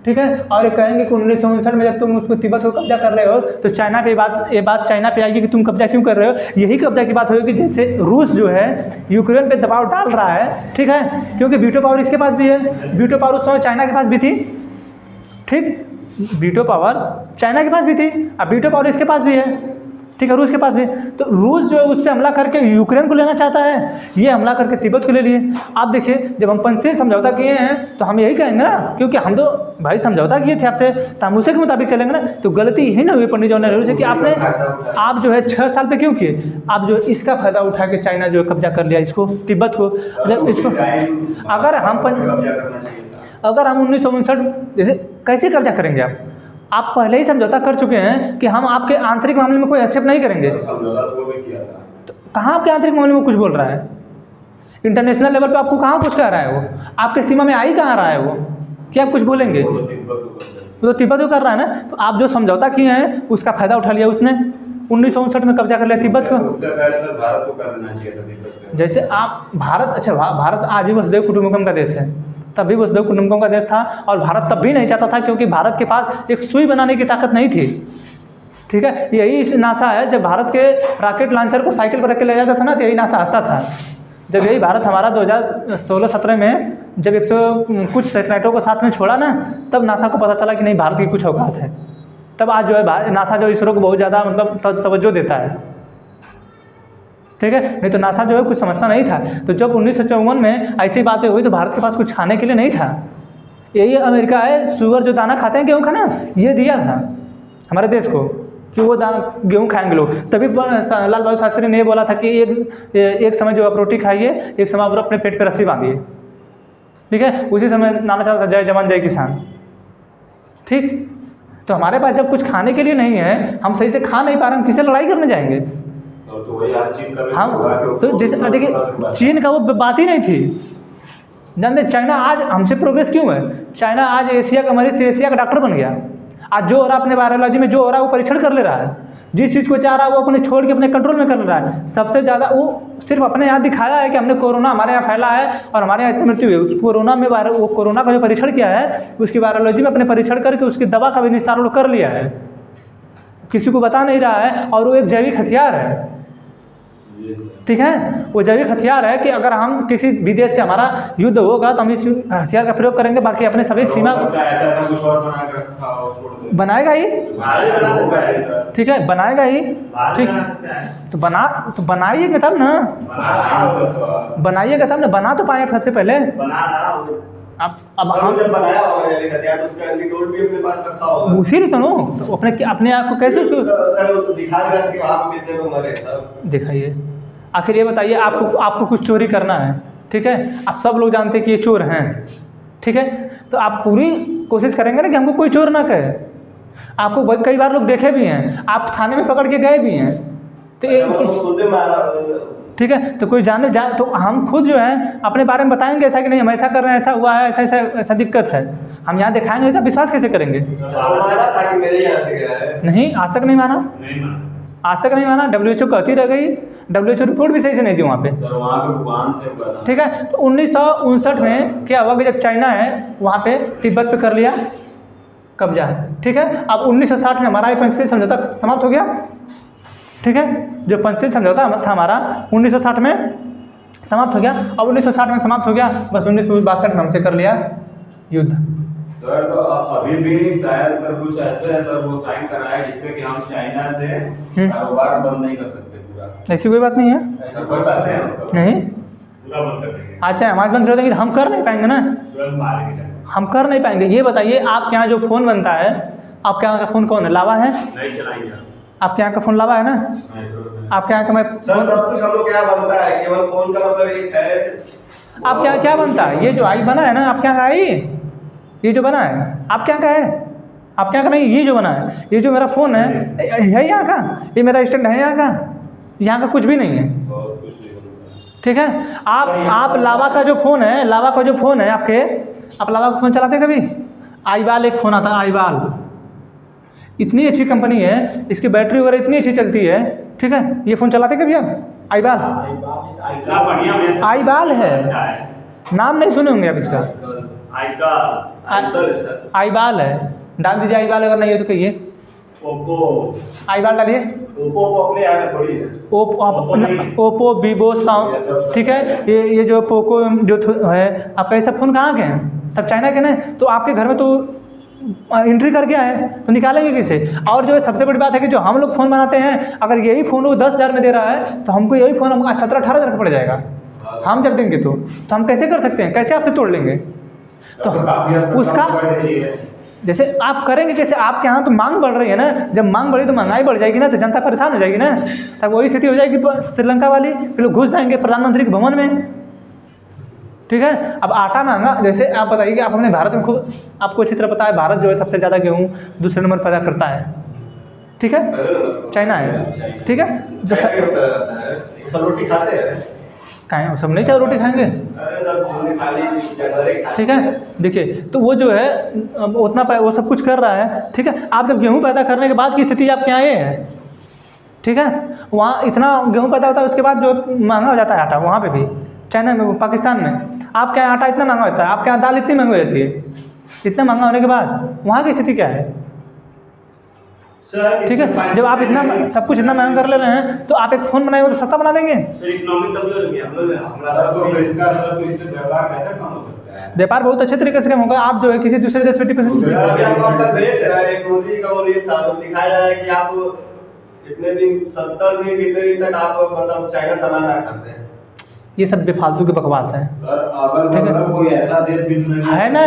ठीक है, और ये कहेंगे कि 1959 में जब तुम उसको तिब्बत को कब्जा कर रहे हो तो चाइना पे ये बात चाइना पे आएगी कि तुम कब्जा क्यों कर रहे हो। यही कब्जा की बात होगी जैसे रूस जो है यूक्रेन पे दबाव डाल रहा है, ठीक है, क्योंकि वीटो पावर इसके पास भी है, वीटो पावर उस समय चाइना के पास भी थी, ठीक, वीटो पावर चाइना के पास भी थी, अब वीटो पावर इसके पास भी है, ठीक है, रूस के पास भी। तो रूस जो है उस पर हमला करके यूक्रेन को लेना चाहता है, ये हमला करके तिब्बत को ले लिए। आप देखिए जब हम पंचशील समझौता किए हैं तो हम यही कहेंगे ना, क्योंकि हम तो भाई समझौता किए थे आपसे, तो हम उसी के मुताबिक चलेंगे ना। तो गलती यही ना हुई पंडित जवाहरलाल नेहरू से कि आपने आप जो है 6 साल पे क्यों किए, आप जो इसका फ़ायदा उठा के चाइना जो कब्जा कर लिया इसको, तिब्बत को। इसको अगर हम 1959 जैसे कैसे कब्जा करेंगे, आप पहले ही समझौता कर चुके हैं कि हम आपके आंतरिक मामले में कोई हस्तक्षेप नहीं करेंगे। तो कहाँ आपके आंतरिक मामले में कुछ बोल रहा है, इंटरनेशनल लेवल पे आपको कहाँ कुछ कह रहा है, वो आपके सीमा में आ ही कहाँ रहा है वो, क्या आप कुछ बोलेंगे, तो तिब्बत को कर रहा है ना। तो आप जो समझौता किए हैं उसका फ़ायदा उठा लिया उसने, 1959 में कब्जा कर लिया तिब्बत को। भारत को कर देना चाहिए था तिब्बत। जैसे आप भारत, अच्छा भारत आज भी वसुधैव कुटुंबकम का देश है, तब भी वसुधैव कुटुंबकम का देश था, और भारत तब भी नहीं चाहता था क्योंकि भारत के पास एक सुई बनाने की ताकत नहीं थी, ठीक है। यही नासा है, जब भारत के रॉकेट लॉन्चर को साइकिल पर रख के ले जाता था ना, तो यही नासा हंसता था। जब यही भारत हमारा 2016-17 में जब 100 कुछ सैटेलाइटों को साथ में छोड़ा ना, तब नासा को पता चला कि नहीं भारत की कुछ औकात है। तब आज जो है नासा जो इसरो को बहुत ज़्यादा मतलब तवज्जो देता है, ठीक है, नहीं तो नासा जो है कुछ समझता नहीं था। तो जब 1954 में ऐसी बातें हुई तो भारत के पास कुछ खाने के लिए नहीं था। यही अमेरिका है, शुगर जो दाना खाते हैं गेहूँ का ना, ये दिया था हमारे देश को कि वो दाना गेहूँ खाएंगे लोग। तभी लाल बहादुर शास्त्री ने ये बोला था कि एक समय जो आप रोटी खाइए, एक समय आप अपने पेट पर रस्सी बांधिए, ठीक है। उसी समय नाना चाहता था जय जवान जय किसान, ठीक। तो हमारे पास जब कुछ खाने के लिए नहीं है, हम सही से खा नहीं पा रहे, हम किससे लड़ाई करने जाएंगे। तो वही आज चीन का हम तो जैसे देखिए चीन का वो बात ही नहीं थी, जानते चाइना आज हमसे प्रोग्रेस क्यों है। चाइना आज एशिया का मरीज से एशिया का डॉक्टर बन गया। आज जो हो रहा अपने बायोलॉजी में जो हो रहा है वो परीक्षण कर ले रहा है। जिस चीज़ को चाह रहा है वो अपने छोड़ के अपने कंट्रोल में कर रहा है। सबसे ज़्यादा वो सिर्फ अपने यहाँ दिखाया है कि हमने कोरोना हमारे यहाँ फैला है और हमारे यहाँ इतनी मृत्यु हुई। उस कोरोना में वो कोरोना का जो परीक्षण किया है उसकी वायरोलॉजी में अपने परीक्षण करके उसकी दवा का भी निस्तारण कर लिया है, किसी को बता नहीं रहा है। और वो एक जैविक हथियार है, ठीक है, वो जैविक हथियार है कि अगर हम किसी विदेश से हमारा युद्ध होगा तो हम इस हथियार का प्रयोग करेंगे, बाकी अपने सभी सीमा बनाएगा ही, ठीक है, बनाएगा ही, ठीक। तो बनाइएगा तब ना, बनाइएगा तब ना, बना तो पाएंगे सबसे पहले। अब हम जब बनाया होगा जैविक हथियार तो उसका एंटीडोट भी अपने पास रखा होगा, उसी नहीं तो नो, तो अपने आप को कैसे दिखा रहा है कि वहाँ पे कितने लोग मरे सब दिखाइए। आखिर ये बताइए, आपको कुछ चोरी करना है, ठीक है, आप सब लोग जानते हैं कि ये चोर हैं, ठीक है, तो आप पूरी कोशिश करेंगे ना कि हमको कोई चोर ना कहे। आपको कई बार लोग देखे भी हैं, आप थाने में पकड़ के गए भी हैं, तो ठीक है, तो कोई जाने तो हम खुद जो है अपने बारे में बताएंगे ऐसा कि नहीं हम ऐसा कर रहे हैं, ऐसा हुआ है, ऐसा दिक्कत है, हम यहाँ दिखाएंगे तो विश्वास कैसे करेंगे? नहीं, आज तक नहीं माना, आज तक नहीं माना। WHO कहती रह गई, WHO रिपोर्ट भी सही से नहीं दी वहाँ पे, ठीक है। तो 1959 में क्या हुआ कि जब चाइना है वहाँ पे तिब्बत पे कर लिया कब्जा, ठीक है। अब 1960 में हमारा ये पंचशील समझौता समाप्त हो गया, ठीक है, जो पंचशील समझौता था हमारा 1960 में समाप्त हो गया। अब 1960 में समाप्त हो गया, बस 1962 में हमसे कर लिया युद्ध। सर तो अभी भी शायद सर कुछ ऐसे है सर वो साइन करा है जिससे कि हम चाइना से कारोबार बंद नहीं कर सकते पूरा। ऐसी कोई बात नहीं है, ऐसा कर सकते हैं नहीं पूरा बंद कर देंगे। अच्छा हमारे बंद कर देंगे, हम कर नहीं पाएंगे ना, तुरंत मारेंगे। हम कर नहीं पाएंगे। ये बताइए आपके यहाँ जो फ़ोन बनता है, आपके यहाँ का फ़ोन कौन है, लावा है? नहीं चलाएंगे आपके यहाँ का फ़ोन लावा है ना? आपके यहाँ का मैं सर सब कुछ हम लोग क्या बनता है, केवल फोन का मतलब एक है। आपके यहाँ क्या बनता है? ये जो आई बना है ना आपके यहाँ का आई, ये जो बना है आपके यहाँ का है? आपके यहाँ का नहीं, ये जो बना है, ये जो मेरा फ़ोन है यहाँ का, ये मेरा स्टैंड है यहाँ का, यहाँ का कुछ भी नहीं है, ठीक है। आप लावा का जो फ़ोन है, लावा का जो फ़ोन है आपके, आप लावा का फ़ोन चलाते हैं कभी? आईबाल एक फ़ोन आता है, आईबाल, इतनी अच्छी कंपनी है, इसकी बैटरी वगैरह इतनी अच्छी चलती है, ठीक है। ये फ़ोन चलाते कभी आप? आईबाल, इतना बढ़िया आईबाल है, नाम नहीं सुने होंगे आप इसका, आईबाल है, डाल दीजिए आईबाल, अगर नहीं है तो कहिए ओप्पो, आईबाल डालिए। ओप्पो अपने यहाँ का थोड़ी है, ओप्पो वीवो साउंड, ठीक है। ये जो पोको जो है आपका, ये सब फ़ोन कहाँ के हैं? सब चाइना के ना। तो आपके घर में तो एंट्री कर गया है तो निकालेंगे किसे? और जो सबसे बड़ी बात है कि जो हम लोग फ़ोन बनाते हैं, अगर यही फ़ोन वो 10,000 में दे रहा है तो हमको यही फ़ोन हमको 17-18 हज़ार का पड़ जाएगा, हम जब देंगे तो हम कैसे कर सकते हैं? कैसे आपसे तोड़ लेंगे? तो उसका जैसे आप करेंगे, जैसे आपके यहाँ तो मांग बढ़ रही है ना, जब मांग बढ़ी तो महंगाई बढ़ जाएगी ना, तो जनता परेशान हो जाएगी ना, तब वही स्थिति हो जाएगी श्रीलंका वाली, फिर लोग घुस जाएंगे प्रधानमंत्री के भवन में, ठीक है। अब आटा महंगा, जैसे आप बताइए कि आप अपने भारत में खूब, आपको अच्छी तरह पता है भारत जो है सबसे ज़्यादा गेहूँ दूसरे नंबर पैदा करता है, ठीक है, चाइना है, ठीक है। जो सब रोटी खाते हैं, खाएँ सब नहीं, चाहे रोटी खाएंगे, ठीक है। देखिए तो वो जो है उतना वो सब कुछ कर रहा है, ठीक है। आप जब गेहूँ पैदा करने के बाद की स्थिति आपके यहाँ ये है, ठीक है, वहाँ इतना गेहूँ पैदा होता है, उसके बाद जो महंगा हो जाता है आटा, वहाँ पे भी चाइना में, पाकिस्तान में आपके यहाँ आटा इतना महंगा होता है, आपके यहाँ दाल इतनी महंगी हो जाती है, इतना महंगा होने के बाद वहाँ की स्थिति क्या है, ठीक है। जब आप इतना सब कुछ इतना महंगा कर ले रहे हैं तो आप एक फ़ोन बनाएंगे तो सस्ता बना देंगे। व्यापार बहुत अच्छे तरीके से कम होगा। आप जो है किसी दूसरे देश में दिखाया जा रहा है कि आप इतने दिन 70 दिन कितने दिन तक आप मतलब चाइना सामान ना खाते हैं, ये सब बेफालतू की बकवास है। सर कोई ऐसा देश भी है ना,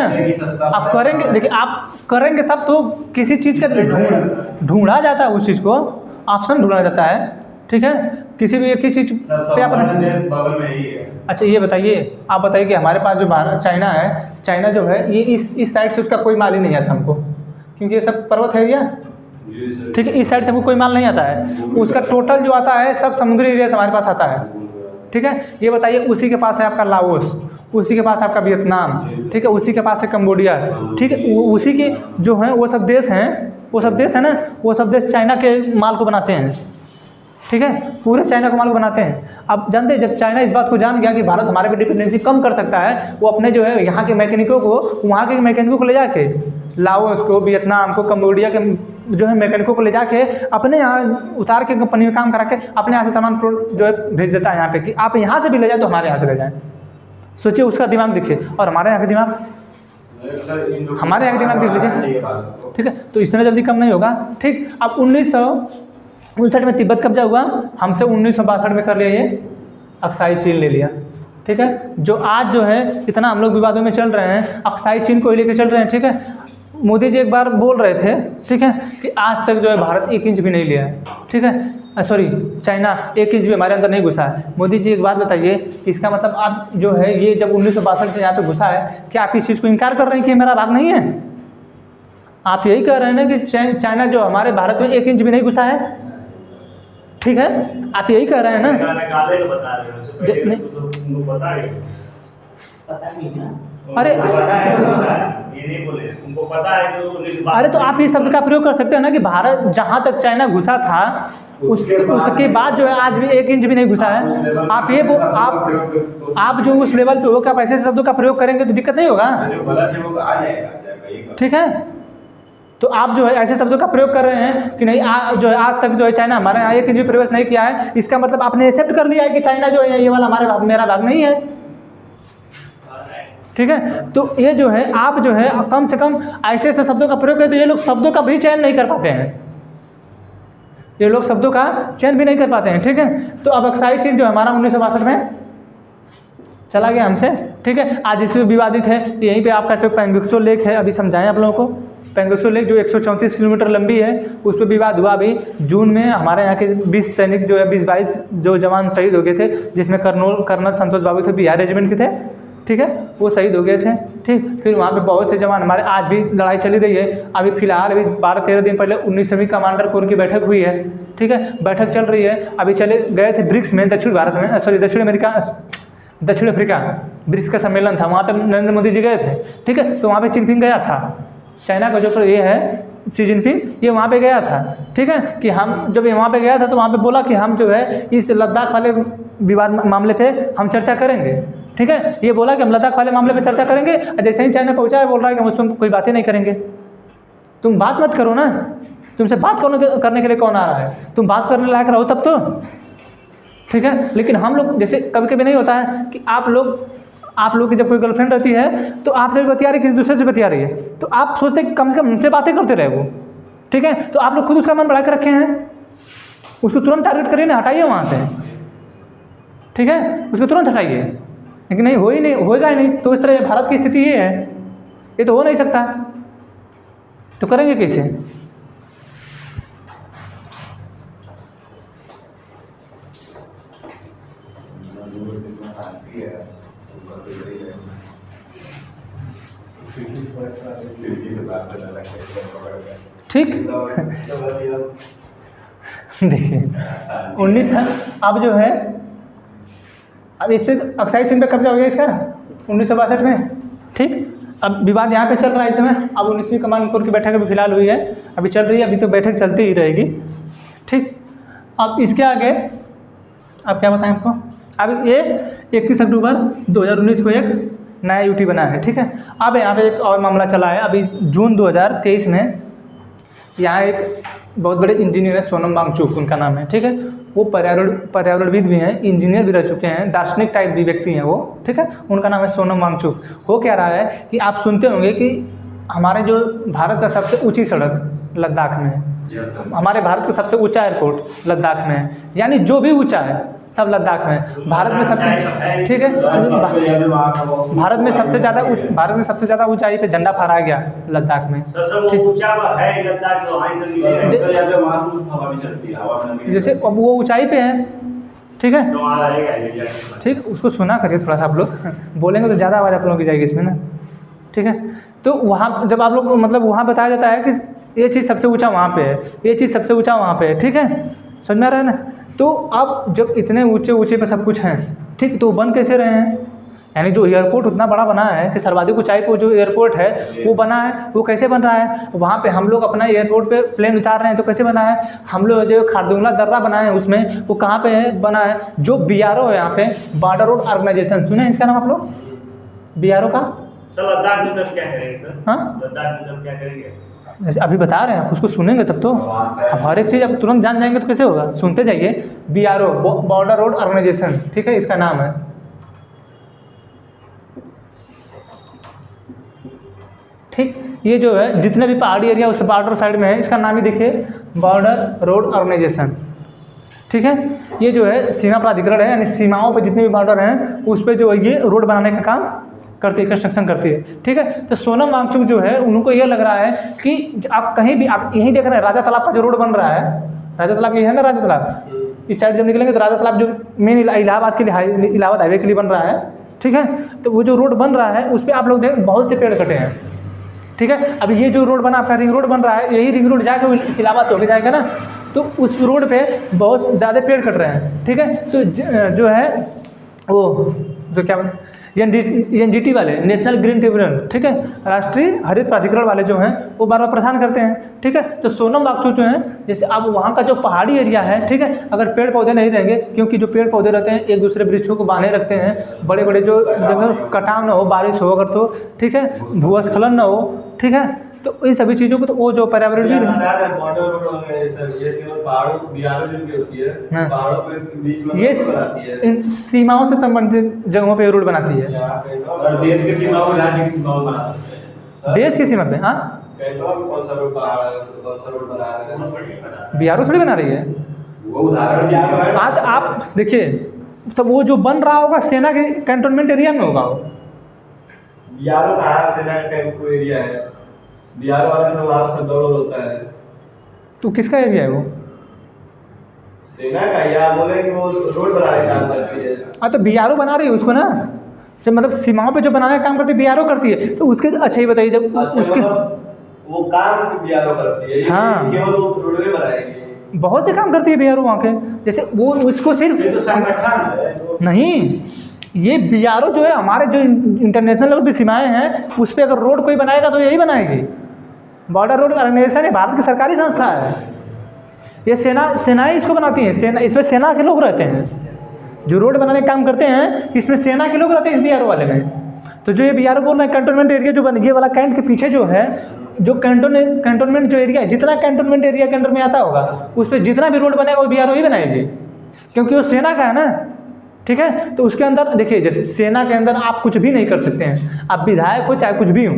आप करेंगे, देखिए आप करेंगे तब तो किसी चीज़ का ढूंढा जाता है, उस चीज़ को ऑप्शन ढूंढा जाता है, ठीक है। किसी भी एक ही चीज़ पे आप बगल में ही है। अच्छा ये बताइए, आप बताइए कि हमारे पास जो भारत चाइना है, चाइना जो है ये इस साइड से उसका कोई माल ही नहीं आता हमको, क्योंकि ये सब पर्वत एरिया, ठीक है, इस साइड से हमको कोई माल नहीं आता है, उसका टोटल जो आता है सब समुद्री एरिया से हमारे पास आता है, ठीक है। ये बताइए उसी के पास है आपका लाओस, उसी के पास आपका वियतनाम, ठीक है, उसी के पास है कम्बोडिया, ठीक है, उसी के जो हैं वो सब देश हैं वो सब देश है ना, वो सब देश चाइना के माल को बनाते हैं, ठीक है, पूरे चाइना के माल को बनाते हैं। अब जानते हैं जब चाइना इस बात को जान गया कि भारत हमारे पे डिपेंडेंसी कम कर सकता है, वो अपने जो है यहाँ के मैकेनिकों को, वहाँ के मैकेनिकों को ले जाके, लाओस को, वियतनाम को, कम्बोडिया के जो है मैकेनिकों को ले जाके अपने यहाँ उतार के कंपनी में काम करा के अपने यहाँ से सामान जो है भेज देता है यहाँ पे, कि आप यहाँ से भी ले जाए तो हमारे यहाँ से ले जाएँ। सोचिए उसका दिमाग देखिए, और हमारे यहाँ का दिमाग, हमारे यहाँ का दिमाग देख लीजिए, ठीक है। तो इतना जल्दी कम नहीं होगा, ठीक। अब 1959 में तिब्बत कब्जा हुआ, हमसे 1962 में कर लिया ये अक्साई चीन ले लिया, ठीक है। जो आज जो है इतना हम लोग विवादों में चल रहे हैं, अक्साई चीन को ही लेकर चल रहे हैं, ठीक है। मोदी जी एक बार बोल रहे थे, ठीक है, कि आज तक जो है भारत 1 इंच भी नहीं लिया है, ठीक है, सॉरी चाइना 1 इंच भी हमारे अंदर नहीं घुसा है। मोदी जी एक बात बताइए, इसका मतलब आप जो है ये जब 1962 से यहाँ पे घुसा है, क्या आप इस चीज़ को इनकार कर रहे हैं कि मेरा भाग नहीं है? आप यही कह रहे हैं ना कि चाइना जो हमारे भारत में 1 इंच भी नहीं घुसा है, ठीक है, आप यही कह रहे हैं ना। अरे अरे तो आप इस शब्द का प्रयोग कर सकते हैं ना कि भारत जहाँ तक चाइना घुसा था उसके बाद जो है आज भी 1 इंच भी नहीं घुसा है। आप जो उस लेवल पे हो, क्या आप ऐसे शब्दों का प्रयोग करेंगे तो दिक्कत नहीं होगा, ठीक है। तो आप जो है ऐसे शब्दों का प्रयोग कर रहे हैं कि नहीं जो है आज तक जो है चाइना हमारे यहाँ 1 इंच भी प्रवेश नहीं किया है, इसका मतलब आपने एक्सेप्ट कर लिया है कि चाइना जो है ये वाला मेरा भाग नहीं है, ठीक है। तो ये जो है आप जो है कम से कम ऐसे ऐसे शब्दों का प्रयोग करें तो ये लोग शब्दों का भी चयन नहीं कर पाते हैं, ये लोग शब्दों का चयन भी नहीं कर पाते हैं, ठीक है। तो अब अक्साई चीन जो हमारा 1962 में चला गया हमसे, ठीक है। आज इसमें विवादित है, यहीं पे आपका जो पेंगुक्सो लेक है, अभी समझाएं आप लोगों को। पेंगुक्सो लेक जो 134 किलोमीटर लंबी है, उस पर विवाद हुआ अभी जून में। हमारे यहाँ के 20 सैनिक जो है 20-22 जो जवान शहीद हो गए थे, जिसमें कर्नल संतोष बाबू थे, बिहार रेजिमेंट के थे, ठीक है, वो शहीद हो गए थे, ठीक। फिर वहाँ पे बहुत से जवान हमारे, आज भी लड़ाई चली रही है। अभी फिलहाल अभी 12-13 दिन पहले 19वीं कमांडर कोर की बैठक हुई है, ठीक है, बैठक चल रही है। अभी चले गए थे ब्रिक्स में, दक्षिण अफ्रीका ब्रिक्स का सम्मेलन था, वहाँ तक नरेंद्र मोदी जी गए थे, ठीक है। तो वहाँ पे जिनपिंग गया था, चाइना का जो ये है शी जिनपिंग, ये वहाँ पे गया था, ठीक है। कि हम जब ये वहाँ पे गया था तो वहाँ पे बोला कि हम जो है इस लद्दाख वाले विवाद मामले पे हम चर्चा करेंगे, ठीक है। ये बोला कि हम लद्दाख वाले मामले पे चर्चा करेंगे, जैसे ही चाइना पहुँचा है बोल रहा है कि हम उस पर कोई बातें नहीं करेंगे। तुम बात मत करो ना, तुमसे बात करने के लिए कौन आ रहा है, तुम बात करने लायक रहो तब तो, ठीक है। लेकिन हम लोग जैसे कभी कभी नहीं होता है कि आप लोग की जब कोई गर्लफ्रेंड रहती है तो आपसे भी बतिया रही है, किसी दूसरे से बतिया रही है, तो आप सोचते हैं कि कम से कम हमसे बातें करते रहे वो, ठीक है। तो आप लोग खुद उसका मन बढ़ा कर रखे हैं, उसको तुरंत टारगेट करिए ना, हटाइए वहाँ से, ठीक है, उसको तुरंत हटाइए। लेकिन नहीं होएगा ही नहीं। तो इस तरह भारत की स्थिति ये है, ये तो हो नहीं सकता, तो करेंगे कैसे? ठीक देखिए 19 है, अब जो है अब इस पर अक्साई चीन पे कब्जा हो गया इसका 1962 में, ठीक। अब विवाद यहाँ पे चल रहा है इस समय। अब 19वीं कमांड कोर की बैठक अभी फिलहाल हुई है, अभी चल रही है, अभी तो बैठक चलती ही रहेगी, ठीक। अब इसके आगे अब क्या बताएं आपको, अब ये 31 अक्टूबर 2019 को एक नया यूटी बना है, ठीक है। अब यहाँ पे एक और मामला चला है, अभी जून 2023 में यहाँ एक बहुत बड़े इंजीनियर है, सोनम वांगचुक उनका नाम है, ठीक है। वो पर्यावरणविद भी हैं, इंजीनियर भी रह चुके हैं, दार्शनिक टाइप भी व्यक्ति हैं वो, ठीक है। उनका नाम है सोनम वांगचुक। हो क्या रहा है कि आप सुनते होंगे कि हमारे जो भारत का सबसे ऊँची सड़क लद्दाख में है, हमारे भारत का सबसे ऊँचा एयरपोर्ट लद्दाख में है, यानी जो भी ऊँचा है सब लद्दाख में। भारत में सबसे, ठीक है, भारत में सबसे ज़्यादा ऊंचाई पे झंडा फहराया गया लद्दाख में, जैसे अब वो ऊंचाई पे है, ठीक है, ठीक। उसको सुना करिए थोड़ा सा, आप लोग बोलेंगे तो ज़्यादा आवाज़ आप लोगों की जाएगी इसमें ना, ठीक है। तो वहाँ जब आप लोग मतलब वहाँ बताया जाता है कि ये चीज़ सबसे ऊँचा वहाँ पे है, ये चीज़ सबसे ऊँचा वहाँ पे है, ठीक है, समझ में आ रहा है ना। तो अब जब इतने ऊंचे पे सब कुछ हैं, ठीक, तो बन कैसे रहे हैं? यानी जो एयरपोर्ट उतना बड़ा बना है कि सर्वाधिक ऊंचाई पर जो एयरपोर्ट है वो बना है, वो कैसे बन रहा है? वहाँ पे हम लोग अपना एयरपोर्ट पे प्लेन उतार रहे हैं तो कैसे बना है? हम लोग जो खारदुंगला दर्रा बनाए हैं उसमें, वो कहाँ पे है बना है? जो BRO है यहाँ पे, बॉर्डर रोड ऑर्गेनाइजेशन, सुने हैं इसका नाम आप लोग? BRO का? सर लद्दाख में तब क्या करेंगे सर? हाँ, लद्दाख में तब क्या करेंगे? अभी बता रहे हैं, आप उसको सुनेंगे तब तो। अब हर एक चीज़ आप तुरंत जान जाएंगे तो कैसे होगा? सुनते जाइए। BRO, बॉर्डर रोड ऑर्गेनाइजेशन, ठीक है, इसका नाम है। ठीक, ये जो है जितने भी पहाड़ी एरिया उस बॉर्डर साइड में है, इसका नाम ही देखिए, बॉर्डर रोड ऑर्गेनाइजेशन, ठीक है। ये जो है सीमा प्राधिकरण है, यानी सीमाओं पर जितने भी बॉर्डर हैं उस पर जो है ये रोड बनाने का काम करती है, कंस्ट्रक्शन करती है, ठीक है। तो सोनम वांगचुक जो है उनको ये लग रहा है कि आप कहीं भी, आप यहीं देख रहे हैं राजा तालाब का जो रोड बन रहा है, राजा तालाब ये है ना, राजा तालाब, इस साइड जब निकलेंगे तो राजा तालाब जो मेन इलाहाबाद के लिए, इलाहाबाद हाईवे के लिए बन रहा है, ठीक है। तो वो जो रोड बन रहा है उस पर आप लोग देखें बहुत से पेड़ कटे हैं, ठीक है। अब ये जो रोड बना, आपका रिंग रोड बन रहा है, यही रिंग रोड जाकर इलाहाबाद से होकर जाएगा ना, तो उस रोड पे बहुत ज़्यादा पेड़ कट रहे हैं, ठीक है। तो जो है वो जो क्या NGT वाले, नेशनल ग्रीन ट्रिब्यूनल, ठीक है, राष्ट्रीय हरित प्राधिकरण वाले जो हैं वो बार बार परेशान करते हैं, ठीक है। तो सोनम वांगचुक जो हैं, जैसे अब वहाँ का जो पहाड़ी एरिया है, ठीक है, अगर पेड़ पौधे नहीं रहेंगे, क्योंकि जो पेड़ पौधे रहते हैं एक दूसरे वृक्षों को बांधे रखते हैं, बड़े बड़े जो जगह कटाव ना हो, बारिश हो अगर तो, ठीक है, भूस्खलन ना हो, ठीक है, तो इन सभी चीज़ों को तो वो जो पर्यावरण भी बॉर्डर रोड ऑर्गेनाइजेशन ये केवल पहाड़ों BRO जो की होती है, हाँ। पहाड़ों के बीच में ये रोड बनाती है, इन सीमाओं से संबंधित जगहों पे रोड बनाती है, यहाँ पे और देश की सीमाओं को राज्य की सीमाओं बना सकते हैं। देश की सीमा पे। हाँ, कैंटोन में कौन सा रोड पहाड़ है, कौन सा रोड बना रहे हैं? BRO थोड़ी बना रही है। वो उदाहरण दिया हुआ है। हाँ, तो आप देखिए, तो वो जो बन रहा होगा सेना के कैंटोनमेंट एरिया में होगा वो। BRO कहाँ है? सेना का कैंप एरिया है, BRO वाला तो वहाँ सब दौड़ होता है, तो किसका एरिया है वो? सेना का। या बोले कि वो रोड बनाने का काम करती है। हाँ, तो BRO बना रही है उसको ना, जब मतलब सीमाओं पे जो बनाने का काम करती है BRO करती है, तो उसके अच्छा ही बताइए जब अच्छा, उसके मतलब वो काम BRO करती है, ये हाँ। केवल वो रोडवे बनाएगी। बहुत से काम करती है BRO वहाँ के, जैसे वो उसको सिर्फ ये तो संगठन है। नहीं, ये BRO जो है हमारे जो इंटरनेशनल लेवल की सीमाएं हैं उस पर अगर रोड कोई बनाएगा तो यही बनाएगी। बॉर्डर रोड ऑर्गेनाइजेशन है, भारत की सरकारी संस्था है, ये सेनाएं इसको बनाती हैं, सेना, इसमें सेना के लोग रहते हैं जो रोड बनाने का काम करते हैं, इसमें सेना के लोग रहते हैं इस BRO वाले में। तो जो ये BRO बोल रहे हैं कैंटोनमेंट एरिया जो बन, ये वाला कैंट के पीछे जो है, जो कैंटोनमेंट जो एरिया है, जितना कैंटोनमेंट एरिया के अंडर में आता होगा उस पर जितना भी रोड बनेगा वो BRO ही बनाएगी, क्योंकि वो सेना का है ना, ठीक है। तो उसके अंदर देखिए, जैसे सेना के अंदर आप कुछ भी नहीं कर सकते हैं, आप विधायक हो चाहे कुछ भी हो,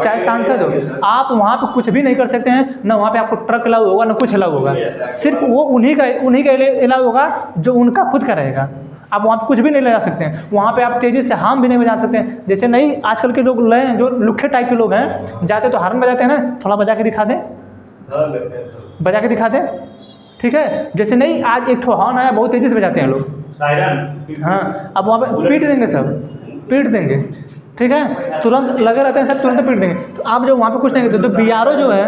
चाहे सांसद हो, आप वहाँ पे कुछ भी नहीं कर सकते हैं, ना वहाँ पे आपको ट्रक अलाउ होगा ना कुछ अलाउ होगा, सिर्फ वो उन्हीं का अलाउ होगा जो उनका खुद का रहेगा। आप वहाँ पे कुछ भी नहीं ले जा सकते हैं, वहाँ पे आप तेज़ी से हार्म भी नहीं बजा सकते हैं। जैसे नहीं आजकल के लोग ले जो लुखे टाइप के लोग हैं, जाते तो हार्न बजाते हैं ना, थोड़ा बजा के दिखा दें, बजा के दिखा दें, ठीक है। जैसे नहीं आज एक ठो हॉर्न आया, बहुत तेज़ी से बजाते हैं लोग, सायरन। हाँ, अब वहाँ पे पीट देंगे, सब पीट देंगे, ठीक है, तुरंत लगे रहते हैं सब, तुरंत पीट देंगे। तो आप जो वहाँ पे कुछ नहीं करते, तो BRO जो है,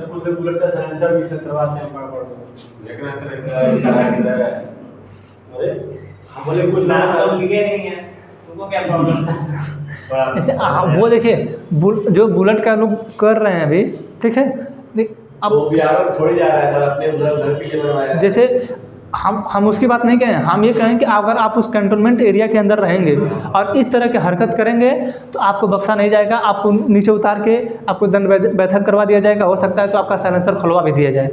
बुलेट का साइलेंसर भी से करवाते हैं अरे हम बोले कुछ ना लिखे नहीं है, तुमको क्या प्रॉब्लम था? ऐसे वो देखिए जो बुलेट का लोग कर रहे हैं अभी, ठीक है। अब वो BRO थोड़ी जा रहा है सर, अपने उधर घर के लिए बनवाया है। जैसे हम उसकी बात नहीं कहें, हम ये कहें कि अगर आप उस कैंटोनमेंट एरिया के अंदर रहेंगे और इस तरह की हरकत करेंगे तो आपको बख्शा नहीं जाएगा, आपको नीचे उतार के आपको दंड बैठक करवा दिया जाएगा, हो सकता है तो आपका साइलेंसर खुलवा भी दिया जाए।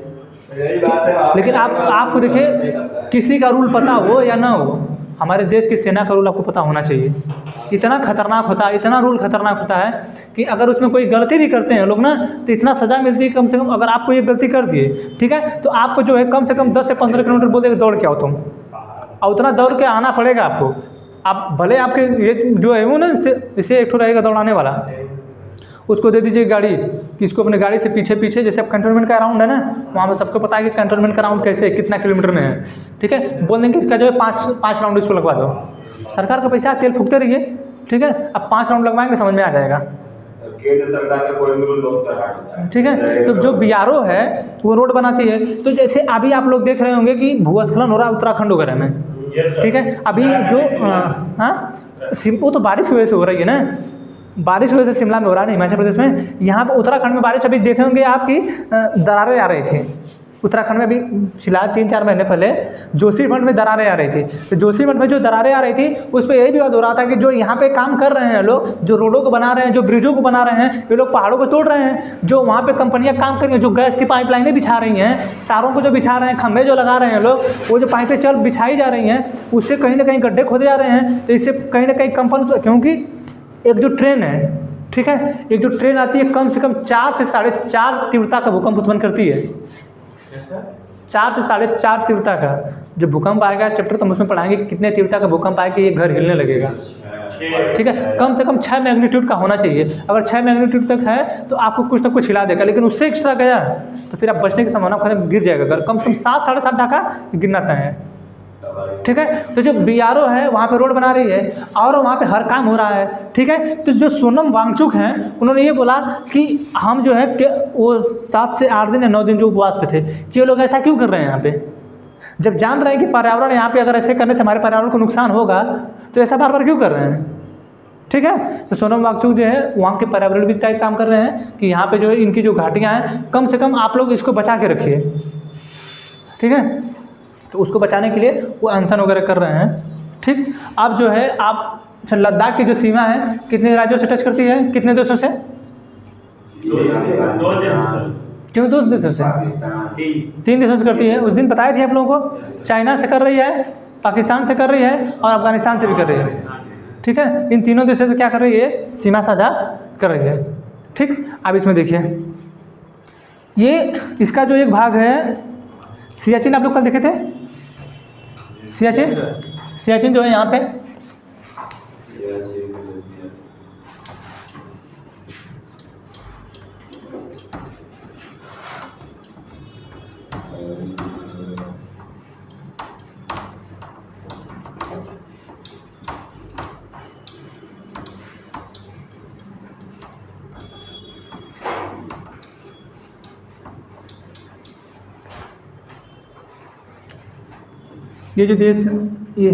यही बात है। लेकिन आपको देखिए, किसी का रूल पता हो या ना हो, हमारे देश की सेना का रूल आपको पता होना चाहिए। इतना खतरनाक होता है, इतना रूल खतरनाक होता है कि अगर उसमें कोई गलती भी करते हैं लोग ना, तो इतना सज़ा मिलती है कम से कम। अगर आपको ये गलती कर दिए, ठीक है, तो आपको जो है कम से कम 10 से 15 किलोमीटर बोल देगा दौड़ के आओ तुम, और उतना दौड़ के आना पड़ेगा आपको। आप भले आपके ये जो है वो ना, इसे एक ठो रहेगा दौड़ाने वाला, उसको दे दीजिए गाड़ी, किसको अपने गाड़ी से पीछे पीछे, जैसे अब कैंटोनमेंट का राउंड है ना, वहाँ पे सबको पता है कि कैंटोनमेंट का राउंड कैसे कितना किलोमीटर में है, ठीक है। बोल देंगे इसका जो है 5 राउंड इसको लगवा दो, सरकार का पैसा तेल फूकते रहिए, ठीक है। अब 5 राउंड लगवाएंगे, समझ में आ जाएगा। केंद्र सरकार का कोई भी रूल होता है, ठीक है। तो जो BRO है वो रोड बनाती है, तो जैसे अभी आप लोग देख रहे होंगे कि भूस्खलन हो रहा है उत्तराखंड वगैरह में, ठीक है। अभी जो हाँ, वो तो बारिश की वजह से हो रही है ना, बारिश की वजह से शिमला में हो रहा है, हिमाचल प्रदेश में। यहाँ पे उत्तराखंड में बारिश अभी देखे होंगे आपकी दरारें आ रही थी उत्तराखंड में। अभी फिलहाल 3-4 महीने पहले जोशीमठ में दरारें आ रही थी। तो जोशीमठ में जो दरारें आ रही थी उस पर यही विवाद हो रहा था कि जो यहाँ पे काम कर रहे हैं लोग, जो रोडों को बना रहे हैं, जो ब्रिजों को बना रहे हैं, ये लोग पहाड़ों को तोड़ रहे हैं। जो वहाँ पे कंपनियाँ काम कर रही हैं, जो गैस की पाइपलाइनें बिछा रही हैं, तारों को जो बिछा रहे हैं, खंभे जो लगा रहे हैं लोग, वो जो पाइपें बिछाई जा रही हैं, उससे कहीं ना कहीं गड्ढे खोदे जा रहे हैं। तो इससे कहीं ना कहीं कंपनी, क्योंकि एक जो ट्रेन है, ठीक है, एक जो ट्रेन आती है कम से कम 4 से 4.5 तीव्रता का भूकंप उत्पन्न करती है। 4 से 4.5 तीव्रता का जो भूकंप आएगा, चैप्टर तो हम उसमें पढ़ाएंगे कि कितने तीव्रता का भूकंप आएगा, ये घर हिलने लगेगा। ठीक है, कम से कम 6 मैग्नीट्यूड का होना चाहिए। अगर 6 मैग्नीट्यूड तक है तो आपको कुछ ना कुछ हिला देगा, लेकिन उससे एक्स्ट्रा गया तो फिर आप बचने की संभावना खत्म, गिर जाएगा घर। कम से कम 7 साढ़े 7 का गिरना तय है। ठीक है, तो जो BRO है वहाँ पे रोड बना रही है और वहाँ पे हर काम हो रहा है। ठीक है, तो जो सोनम वांगचुक हैं उन्होंने ये बोला कि हम जो है कि वो 7 से 8 दिन या 9 दिन जो उपवास पे थे, कि ये लोग ऐसा क्यों कर रहे हैं यहाँ पे, जब जान रहे हैं कि पर्यावरण यहाँ पे अगर ऐसे करने से हमारे पर्यावरण को नुकसान होगा तो ऐसा बार बार क्यों कर रहे हैं। ठीक है, तो सोनम वांगचुक जो है वहाँ के पर्यावरण भी टाइप काम कर रहे हैं कि यहाँ पे जो इनकी जो घाटियाँ हैं कम से कम आप लोग इसको बचा के रखिए। ठीक है, तो उसको बचाने के लिए वो अनशन वगैरह कर रहे हैं। ठीक, अब जो है आप लद्दाख की जो सीमा है कितने राज्यों से टच करती है, कितने देशों से? 2 क्यों 2 देशों से? 3 देशों से करती है। उस दिन बताए थे आप लोगों को, चाइना से कर रही है, पाकिस्तान से कर रही है और अफगानिस्तान से भी कर रही है। ठीक है, इन तीनों देशों से क्या कर रही है, सीमा साझा कर रही है। ठीक, अब इसमें देखिए, ये इसका जो एक भाग है सियाचिन, आप लोग कल देखे थे सियाचिन जो है यहाँ पे, ये जो देश है, ये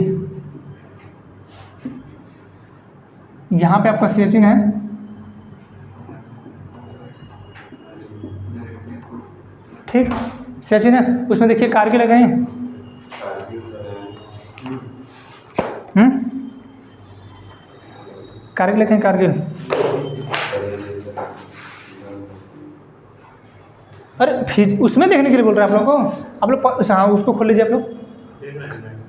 यहाँ पे आपका सियाचिन है। ठीक, सियाचिन है, उसमें देखिए कारगिल लगाए हैं। कारगिल लिखे हैं, कारगिल। अरे उसमें देखने के लिए बोल रहे हैं आप लोगों को, आप लोग हाँ उसको खोल लीजिए आप लोग।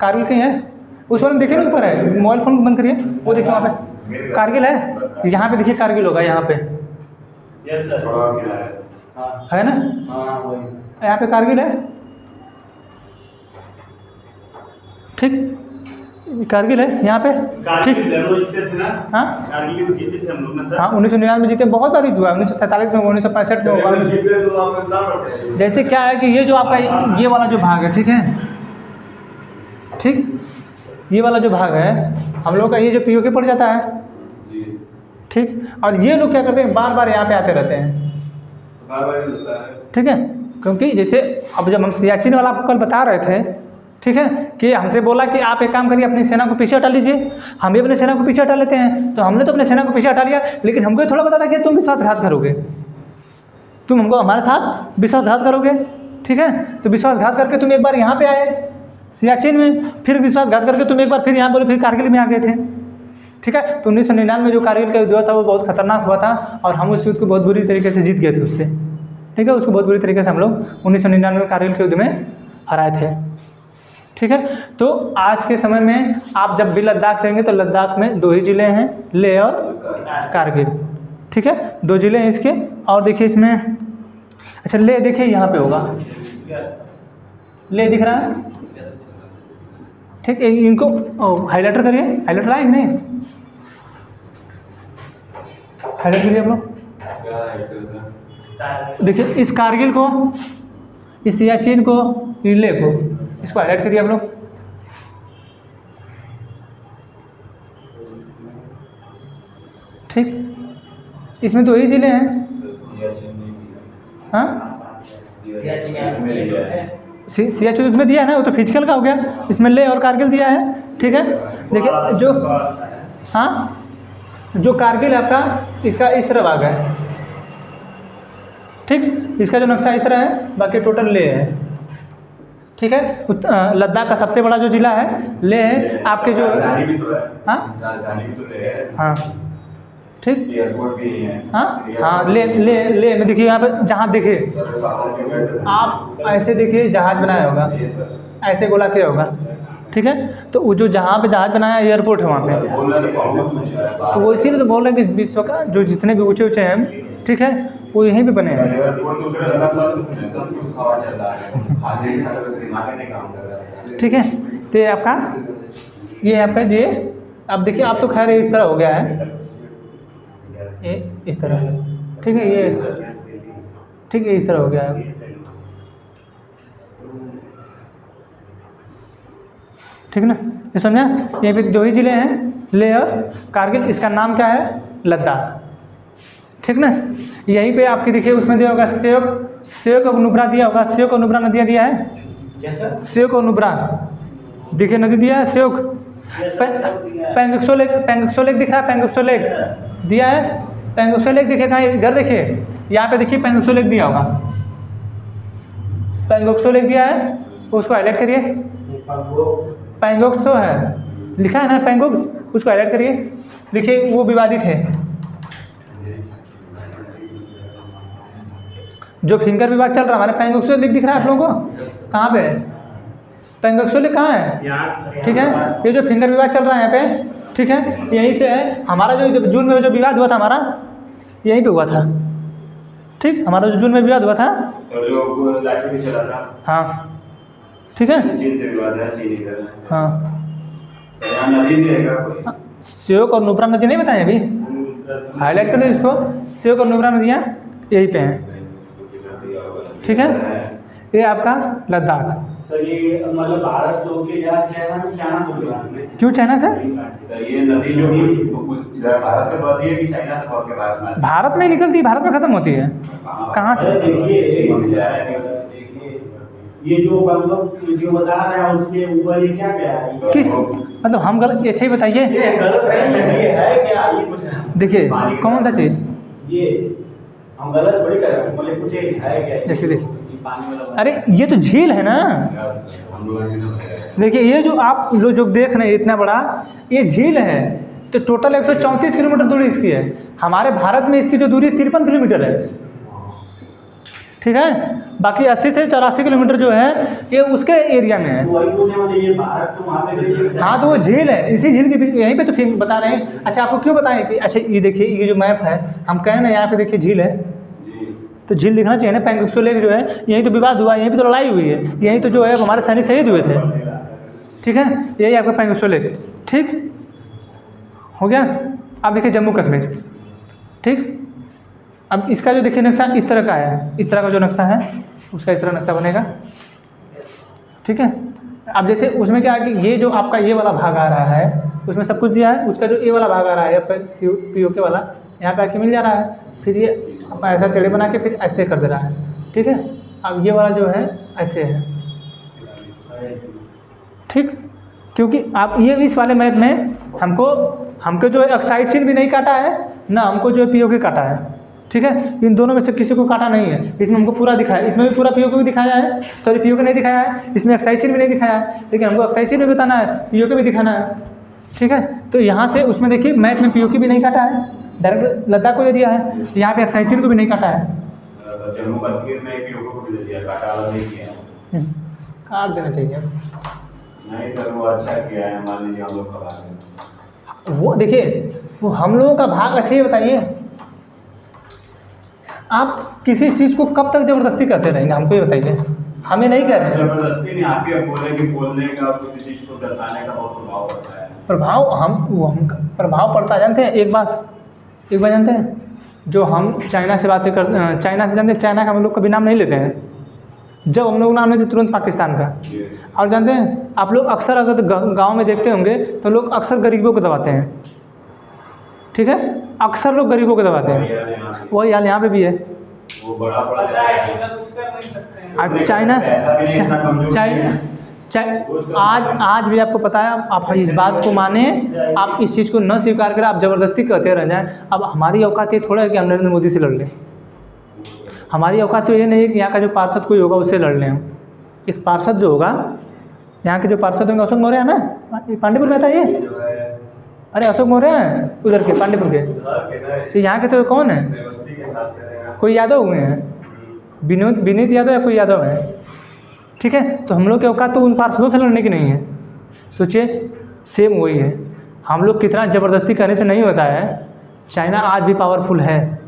कारगिल कहीं है, उस वाले देखिए ना ऊपर है, मोबाइल फोन बंद करिए, वो देखिए वहाँ पे कारगिल है। यहाँ पे देखिए कारगिल होगा, यहाँ पे यस सर, है ना, यहाँ पे कारगिल है। ठीक, कारगिल है यहाँ पे। ठीक, हाँ हाँ 1999 में जीते, बहुत बार हुआ, 1947 में, 1965 में हुआ। जैसे क्या है कि ये जो आपका ये वाला जो भाग है, ठीक है, ठीक, ये वाला जो भाग है हम लोग का, ये जो POK पड़ जाता है। ठीक, और ये लोग क्या करते हैं, बार बार यहाँ पे आते रहते हैं, ठीक है, क्योंकि जैसे अब जब हम सियाचिन वाला आपको कल बता रहे थे, ठीक है, कि हमसे बोला कि आप एक काम करिए, अपनी सेना को पीछे हटा लीजिए, हम भी अपनी सेना को पीछे हटा लेते हैं। तो हमने तो अपनी सेना को पीछे हटा लिया, लेकिन हमको थोड़ा पता था कि तुम विश्वासघात करोगे, तुम हमको हमारे साथ विश्वासघात करोगे। ठीक है, तो विश्वासघात करके तुम एक बार यहाँ पे आए सियाचिन में, फिर विश्वासघात करके तुम एक बार फिर यहाँ बोले, फिर कारगिल में आ गए थे। ठीक है, तो 1999 में जो कारगिल का युद्ध हुआ था वो बहुत खतरनाक हुआ था और हम उस युद्ध को बहुत बुरी तरीके से जीत गए थे उससे। ठीक है, उसको बहुत बुरी तरीके से हम लोग 1999 में कारगिल के युद्ध में हराए थे। ठीक है, तो आज के समय में आप जब भी लद्दाख रहेंगे तो लद्दाख में 2 ही ज़िले हैं, लेह और कारगिल। ठीक है, 2 ज़िले हैं इसके। और देखिए इसमें, अच्छा लेह देखिए यहाँ पे होगा, लेह दिख रहा है। ठीक है, इनको हाईलाइटर करिए, हाईलाइटर आए कि नहीं, हाईलाइट करिए आप लोग। देखिए इस कारगिल को, इस सियाचिन को, लेह को, इसको हाईलाइट करिए आप लोग। ठीक, इसमें 2 ही ज़िले हैं। हाँ, सियाचिन उसमें दिया है ना, वो तो फिजिकल का हो गया, इसमें लेह और कारगिल दिया है। ठीक है, देखिए जो हाँ, जो कारगिल है आपका इसका इस तरह भाग है, ठीक। इसका जो नक्शा इस तरह है, बाकी टोटल ले है, ठीक है। लद्दाख का सबसे बड़ा जो ज़िला है ले है। आपके जो राजधानी भी तो है। हाँ राजधानी भी तो ले है। हाँ, ठीक। एयरपोर्ट भी है। हाँ हाँ, ले में देखिए, यहाँ पे जहाँ देखिए आप ऐसे देखिए जहाज़ बनाया होगा, ऐसे गोला किया होगा, ठीक है। तो वो जो जहाँ पे जहाज़ बनाया एयरपोर्ट है वहाँ पे, तो वो इसीलिए तो बोल रहे हैं कि विश्व का जो जितने भी ऊँचे ऊँचे हैं, ठीक है, वो यहीं पे बने हैं, ठीक है। तो ये आपका ये अब देखिए, आप तो खैर इस तरह हो गया है, ये इस तरह, ठीक है, ये ठीक है, इस तरह हो गया है, ठीक ना। ये समझा। यहाँ पे दो ही ज़िले हैं, लेह और कारगिल। इसका नाम क्या है? लद्दाख, ठीक ना। यहीं पे आपके देखिए उसमें दिया होगा श्योक और नुब्रा दिया होगा। श्योक और नुब्रा नदियाँ दिया है, श्योक और नुब्रा देखिए नदी दिया है। श्योक, पेंगोक्सो लेक दिख रहा है, पेंगोक्सो लेक दिया है। पेंगोक्सो लेक देखिए कहाँ, इधर देखिए, यहाँ पे देखिए पेंगोक्सो लेक दिया होगा, पेंगोक्सो लेक दिया है, उसको हाईलाइट करिए। पेंगोक्सो है लिखा है ना, पेंगोक, उसको हाईलाइट करिए, देखिए वो विवादित है। जो फिंगर विवाद चल रहा है, हमारे पेंगोक्सो लेक दिख रहा है आप लोगों को? कहाँ पे है पेंगोक्सो लेक? कहाँ है? ठीक है, ये जो फिंगर विवाद चल रहा है यहाँ पे, ठीक है, यहीं से है। हमारा जो जून में जो विवाद हुआ था हमारा, यहीं पे हुआ था, ठीक। हमारा जो जून में विवाद हुआ था, तो जो लाइट भी चला था, हाँ, ठीक है, चीन से विवाद है, चीन इधर है। हाँ। तो यहाँ नदी भी रहेगा कोई? श्योक और नुब्रा नदी नहीं बताए अभी, हाईलाइट कर दो इसको। श्योक और नुब्रा नदियाँ यहीं पे हैं, ठीक है। ये आपका लद्दाख। सर ये मतलब भारत से होके या चाइना से? क्यों चाइना से? तो ये नदी जो इधर भारत से बहती है कि चाइना से बह के भारत में ही निकलती है, भारत में ख़त्म होती है। कहाँ से? देखिए ये जो मतलब जो बता रहे हैं उसके ऊपर ये क्या है? किस मतलब हम गलत, ऐसे ही बताइए। ये गलत है, ये है क्या? ये कुछ देखिए कौन सा चीज़, ये हम गलत थोड़ी कर रहे हैं, मतलब कुछ है क्या? जैसे देखिए, अरे ये तो झील है ना। देखिए ये जो आप जो देख रहे हैं इतना बड़ा, ये झील है। तो टोटल 134 किलोमीटर दूरी इसकी है। हमारे भारत में इसकी जो दूरी 53 किलोमीटर है, ठीक है। बाकी 80 से 84 किलोमीटर जो है ये उसके एरिया में है। ये भारत से वहाँ पे, हाँ तो वो झील है, इसी झील के बीच यहीं पे तो फिर बता रहे हैं। अच्छा आपको क्यों बताएं कि अच्छा ये देखिए, ये जो मैप है, हम कहें ना यहाँ पे देखिए झील है, तो झील दिखना चाहिए ना। पेंगोक्सो लेक जो है, यहीं तो विवाद हुआ, यहीं पे तो लड़ाई हुई है, यहीं तो जो है हमारे सैनिक शहीद हुए थे, ठीक है। यही आपका पेंगोक्सो लेक, ठीक हो गया। अब देखिए जम्मू कश्मीर, ठीक। अब इसका जो देखिए नक्शा इस तरह का है, इस तरह का जो नक्शा है उसका इस तरह नक्शा बनेगा, ठीक है। अब जैसे उसमें क्या है कि ये जो आपका ये वाला भाग आ रहा है, उसमें सब कुछ दिया है। उसका जो ये वाला भाग आ रहा है POK वाला, यहाँ पे आके मिल जा रहा है। फिर ये ऐसा टेढ़े बना के फिर ऐसे कर दे रहा है, ठीक है। अब ये वाला जो है ऐसे है, ठीक। क्योंकि आप ये इस वाले मैप में हमको जो है ऑक्साइड चिन्ह भी नहीं काटा है ना, हमको जो है POK काटा है, ठीक है। इन दोनों में से किसी को काटा नहीं है। इसमें हमको पूरा दिखाया, इसमें भी पूरा POK भी दिखाया है, सॉरी POK नहीं दिखाया है, इसमें ऑक्साइड चिन्ह भी नहीं दिखाया है, लेकिन हमको ऑक्साइड चिन्ह भी बताना है, POK भी दिखाना है, ठीक है। तो यहाँ से उसमें देखिए मैप में POK भी नहीं काटा है, डायरेक्ट लद्दाख को दे दिया है। यहाँ पे ऑक्साइड चिन्ह को भी नहीं काटा है, जम्मू कश्मीर में POK को भी दे दिया, काटा अलग नहीं किया। काट देना चाहिए। नहीं सर, वो अच्छा किया है, मान लीजिए हम लोग का भाग। वो देखिए, वो हम लोगों का भाग अच्छा ही बताइए। आप किसी चीज़ को कब तक ज़बरदस्ती करते रहेंगे, हमको ये बताइए। हमें नहीं कह रहे जबरदस्ती नहीं, आप ये बोले कि बोलने का, किसी चीज़ को दर्शाने का बहुत प्रभाव पड़ता है। हम प्रभाव पड़ता है। जानते हैं एक बात जानते हैं, जो हम चाइना से बातें कर, चाइना से जानते हैं, चाइना का हम लोग कभी नाम नहीं लेते हैं। जब हम लोग नाम लेते तुरंत पाकिस्तान का। और जानते हैं आप लोग अक्सर अगर गांव में देखते होंगे तो लोग अक्सर गरीबों को दबाते हैं, ठीक है। अक्सर लोग गरीबों को दबाते हैं, वही हाल यहाँ पे भी है। वो बड़ा कुछ कर नहीं सकते हैं। अब आज भी आपको पता है, आप इस बात को माने, आप इस चीज़ को न स्वीकार करें, आप ज़बरदस्ती कहते रह जाएं। अब हमारी औकात ये थोड़ा है कि हम नरेंद्र मोदी से लड़ लें। हमारी औकात तो ये नहीं है कि यहाँ का जो पार्षद कोई होगा उससे लड़ लें हम। एक पार्षद जो होगा, यहाँ के जो पार्षद होंगे, अशोक मौर्य है ना, पांडेपुर में था ये, अरे अशोक मौर्य हैं उधर के, पांडेपुर के। तो यहाँ के तो कौन है, कोई यादव हुए हैं, विनीत यादव या कोई यादव है, ठीक है। तो हम लोग की औकात तो उन पार्षदों से लड़ने की नहीं है। सोचिए, सेम वही है। हम लोग कितना ज़बरदस्ती करने से नहीं होता है। चाइना आज भी पावरफुल है,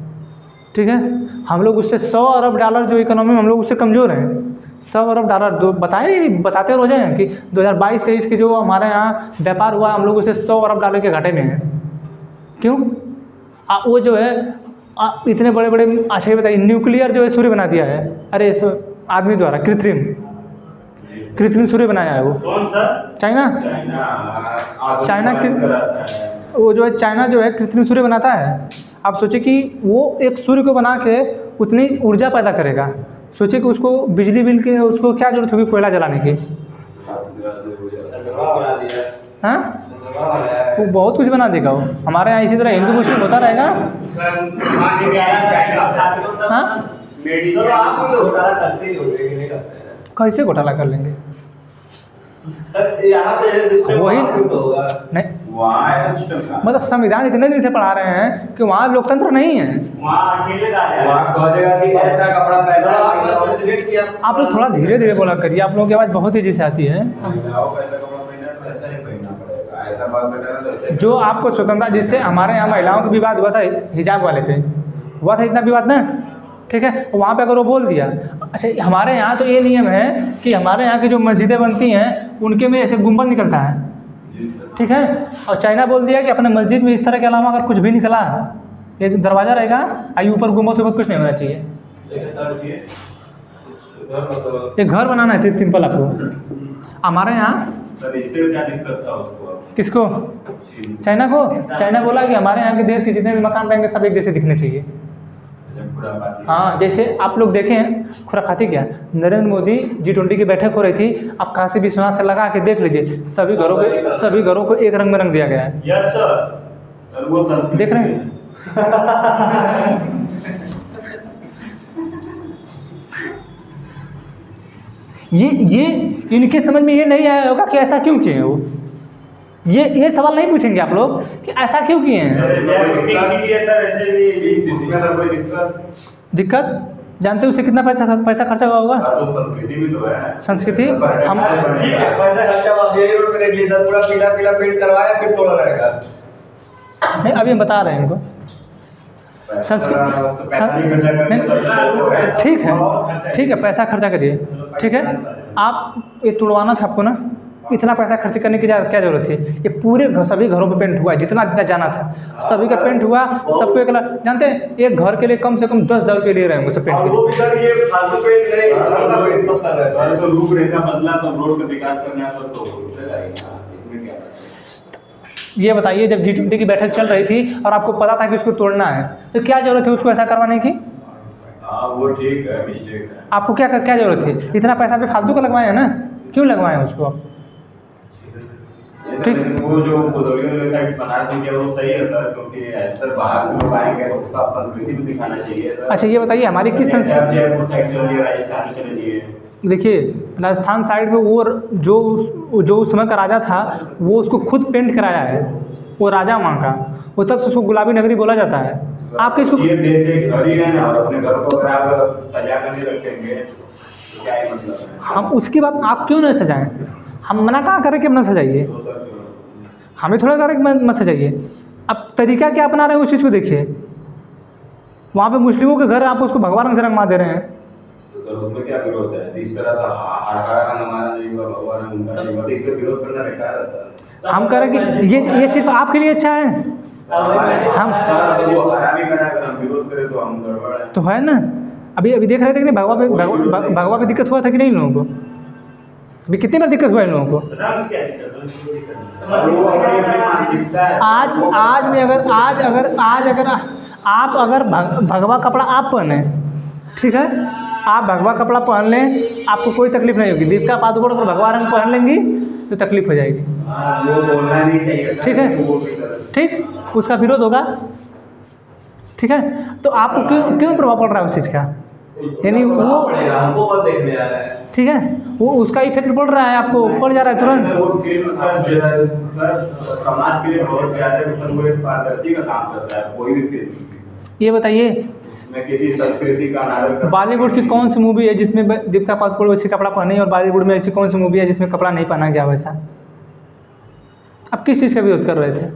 ठीक है। हम लोग उससे 100 अरब डॉलर जो इकोनॉमी में हम लोग उससे कमज़ोर हैं। 100 अरब डॉलर बताते रोज़ हैं कि 2022-23 के जो हमारे यहाँ व्यापार हुआ, हम लोग उससे 100 अरब डॉलर के घाटे में हैं। क्यों? वो जो है इतने बड़े बड़े, अच्छा ये बताइए, न्यूक्लियर जो है सूर्य बना दिया है, अरे आदमी द्वारा कृत्रिम सूर्य बनाया है वो। कौन सा? चाइना वो जो है, चाइना जो है कृत्रिम सूर्य बनाता है। आप सोचिए कि वो एक सूर्य को बना के उतनी ऊर्जा पैदा करेगा। सोचिए कि उसको बिजली बिल के उसको क्या जरूरत होगी कोयला जलाने की। हाँ, वो बहुत कुछ बना देगा वो। हमारे यहाँ इसी तरह हिंदू मुस्लिम होता रहेगा। हाँ, कैसे घोटाला कर लेंगे? यहाँ पे वही नहीं, मतलब संविधान इतने दिन से पढ़ा रहे हैं कि वहाँ लोकतंत्र नहीं है। आप लोग थोड़ा धीरे धीरे बोला करिए, आप लोगों की आवाज़ बहुत तेजी से आती है। जो आपको स्वतंत्रता, जिससे हमारे यहाँ महिलाओं का विवाद हुआ था हिजाब वाले पे, हुआ था इतना विवाद ना, ठीक है। वहाँ पे अगर वो बोल दिया, अच्छा हमारे यहाँ तो ये नियम है कि हमारे यहाँ की जो मस्जिदें बनती हैं उनके में ऐसे गुंबद निकलता है, ठीक है। और चाइना बोल दिया कि अपने मस्जिद में इस तरह के अलावा अगर कुछ भी निकला, एक दरवाज़ा रहेगा, आई ऊपर गुंबद ऊपर कुछ नहीं होना चाहिए। एक घर बनाना है सिंपल आपको। हमारे यहाँ इससे क्या दिक्कत था उसको? किसको? चाइना को। चाइना बोला कि हमारे यहाँ के देश के जितने भी मकान रहेंगे सब एक जैसे दिखने चाहिए। हाँ, जैसे आप लोग देखें, खुराफाती क्या, नरेंद्र मोदी G20 की बैठक हो रही थी, आप काशी विश्वनाथ से लगा के देख लीजिए, सभी घरों को एक रंग में रंग दिया गया है। यस सर, वो देख रहे हैं। ये इनके समझ में ये नहीं आया होगा कि ऐसा क्यों किए हैं वो। ये सवाल नहीं पूछेंगे आप लोग कि ऐसा क्यों किए हैं। दिक्कत जानते हैं उससे कितना पैसा खर्चा होगा? संस्कृति भी तो है। संस्कृति हम ठीक है, पैसा खर्चा रोड पे देख लीजिए, पूरा पीला पेंट करवाया फिर तोड़ा रहेगा। नहीं, अभी हम बता रहे हैं इनको ठीक है, पैसा खर्चा करिए, ठीक है। आप ये तुड़वाना था आपको ना, इतना पैसा खर्च करने की क्या जरूरत थी? ये पूरे सभी घरों पे पेंट हुआ है, जितना जाना था सभी का पेंट हुआ, सबको एक लाख। जानते हैं एक घर के लिए कम से कम 10,000 रुपये ले रहे हैं सब पेंट के लिए। तो रूपरेखा बदला तो रोड का विकास करना सब तो ये बताइए, जब G20 की बैठक चल रही थी और आपको पता था कि उसको तोड़ना है, तो क्या जरूरत है उसको ऐसा करवाने की? वो ठीक है, मिस्टेक है। आपको क्या जरूरत थी? इतना पैसा भी फालतू का लगवाए है ना, क्यों लगवाए हैं उसको आप? ठीक, वो जो गोदावरी साइड बना दी वो सही है सर, क्योंकि ऐसे बाहर लोग आएंगे तो उसका संस्कृति भी दिखाना चाहिए। अच्छा ये बताइए, हमारी किस संस्कृति? जयपुर साइड चलिए, राजस्थान चलिए। देखिए राजस्थान साइड में वो जो उस समय का राजा था, वो उसको खुद पेंट कराया है, वो राजा वहाँ का, वो तब से उसको गुलाबी नगरी बोला जाता है। आप इसको ये देश एक घर ही है ना, और अपने घर को आप सजा कर नहीं रखेंगे तो क्या ही मतलब है? हम उसकी बात आप क्यों नहीं सजाएं? हम मना कहाँ करें कि मत सजाइए, हमें थोड़ा करें कि मत सजाइए। अब तरीका क्या अपना रहे हैं उस चीज़ को देखिए। वहाँ पे मुस्लिमों के घर आप उसको भगवा रंग से रंग मार दे रहे हैं। तो सर उसमें क्या विरोध है? इस तरह का हरा रंग हमारा नहीं हुआ, भगवा रंग उनका नहीं हुआ, तो इसमें विरोध करना बेकार है। हम कह रहे हैं कि ये सिर्फ आपके लिए अच्छा है। हम वो हरा भी करा कर हम विरोध करें तो हम गड़बड़ है। तो है ना, अभी देख रहे थे कि नहीं, भगवा पे दिक्कत हुआ था कि नहीं इन लोगों को? अभी कितनी बार दिक्कत हुआ इन लोगों को? आज अगर आप भगवा कपड़ा आप पहने, ठीक है, आप भगवा कपड़ा पहन लें, आपको कोई तकलीफ नहीं होगी। दीपिका पादुकोण अगर भगवा रंग पहन लेंगी तो तकलीफ हो जाएगी। वो बोलना नहीं चाहिए था, ठीक है, वो भी कर। ठीक, उसका विरोध होगा। ठीक है, तो आपको क्यों क्यों प्रभाव पड़ रहा है उस चीज़ का? यानी वो पड़ेगा, हमको कौन देखने आ रहा है? ठीक है, वो उसका इफेक्ट पड़ रहा है, आपको पड़ जा रहा है तुरंत। वो फिल्म सर समाज के लिए बहुत ज़्यादा मतलब वो एक पारदर्शी का काम करता है। कोई भी फिल्म ये बताइए, में किसी संस्कृति का अनादर करता है। बॉलीवुड की कौन सी मूवी है जिसमें दीपिका पादुकोण वैसे कपड़ा पहनी, और बॉलीवुड में ऐसी कौन सी मूवी है जिसमें कपड़ा नहीं पहना गया वैसा? आप किस चीज़ का विरोध कर रहे थे?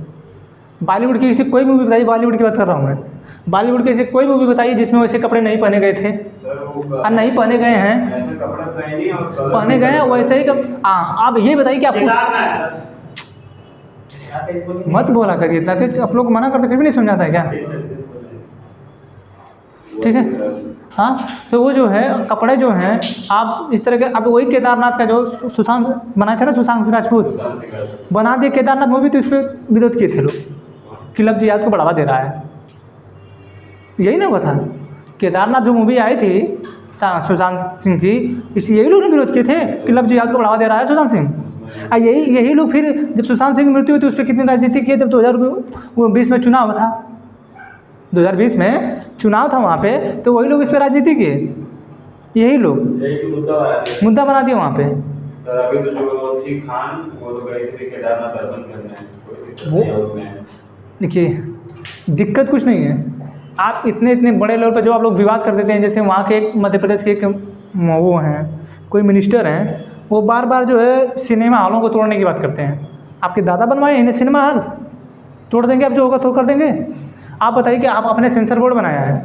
बॉलीवुड की ऐसी कोई मूवी बताइए, बॉलीवुड की बात कर रहा हूँ मैं। बॉलीवुड की ऐसी कोई मूवी बताइए जिसमें वैसे कपड़े नहीं पहने गए थे, और नहीं पहने गए हैं, ऐसे कपड़े पहने और कलर पहने गए हैं वैसे ही। आप ये बताइए कि आपको मत बोला करिए इतना तेज, आप लोग मना करते फिर भी नहीं समझाता है क्या? ठीक है, हाँ, तो वो जो है कपड़े जो हैं आप इस तरह के, अब वही केदारनाथ का जो सुशांत बनाए थे ना, सुशांत सिंह राजपूत बना दिए केदारनाथ मूवी, तो इस पर विरोध किए थे लोग कि लव जिहाद को बढ़ावा दे रहा है। यही ना हुआ था, केदारनाथ जो मूवी आई थी सुशांत सिंह की, यही लोग ने विरोध किए थे कि लव जिहाद को बढ़ावा दे रहा है सुशांत सिंह। यही लोग फिर जब सुशांत सिंह की मृत्यु हुई तो उस पर कितनी राजनीति की, जब 2020 में चुनाव था, 2020 में चुनाव था वहाँ पे, तो वही लोग इस पर राजनीति किए, यही लोग मुद्दा बना दिया वहाँ पे। सर अभी तो जो थी खान, वो तो गई थी केदारनाथ दर्शन करने, कोई दिक्कत नहीं है उसमें। देखिए दिक्कत कुछ नहीं है, आप इतने इतने बड़े लेवल पर जो आप लोग विवाद कर देते हैं, जैसे वहाँ के एक मध्य प्रदेश के एक वो हैं, कोई मिनिस्टर हैं, वो बार बार जो है सिनेमा हॉलों को तोड़ने की बात करते हैं। आपके दादा बनवाए इन्हें सिनेमा हॉल, तोड़ देंगे आप, जो होगा तो कर देंगे। आप बताइए कि आप अपने सेंसर बोर्ड बनाया है,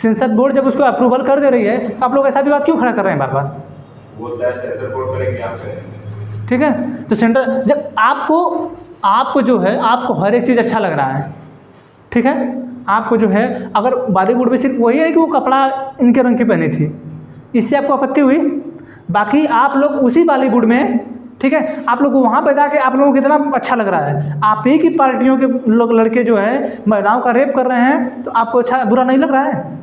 सेंसर बोर्ड जब उसको अप्रूवल कर दे रही है तो आप लोग ऐसा विवाद क्यों खड़ा कर रहे हैं बार बार? वो सेंसर बोर्ड करेंगे आप करेंगे। ठीक है, तो सेंटर जब आपको जो है आपको हर एक चीज़ अच्छा लग रहा है, ठीक है, आपको जो है अगर बॉलीवुड में सिर्फ वही है कि वो कपड़ा इनके रंग की पहनी थी, इससे आपको आपत्ति हुई, बाकी आप लोग उसी बॉलीवुड में, ठीक है, आप लोग वहाँ पर जाके आप लोगों को कितना अच्छा लग रहा है। आप ही की पार्टियों के लोग लड़के जो हैं महिलाओं का रेप कर रहे हैं, तो आपको अच्छा बुरा नहीं लग रहा है?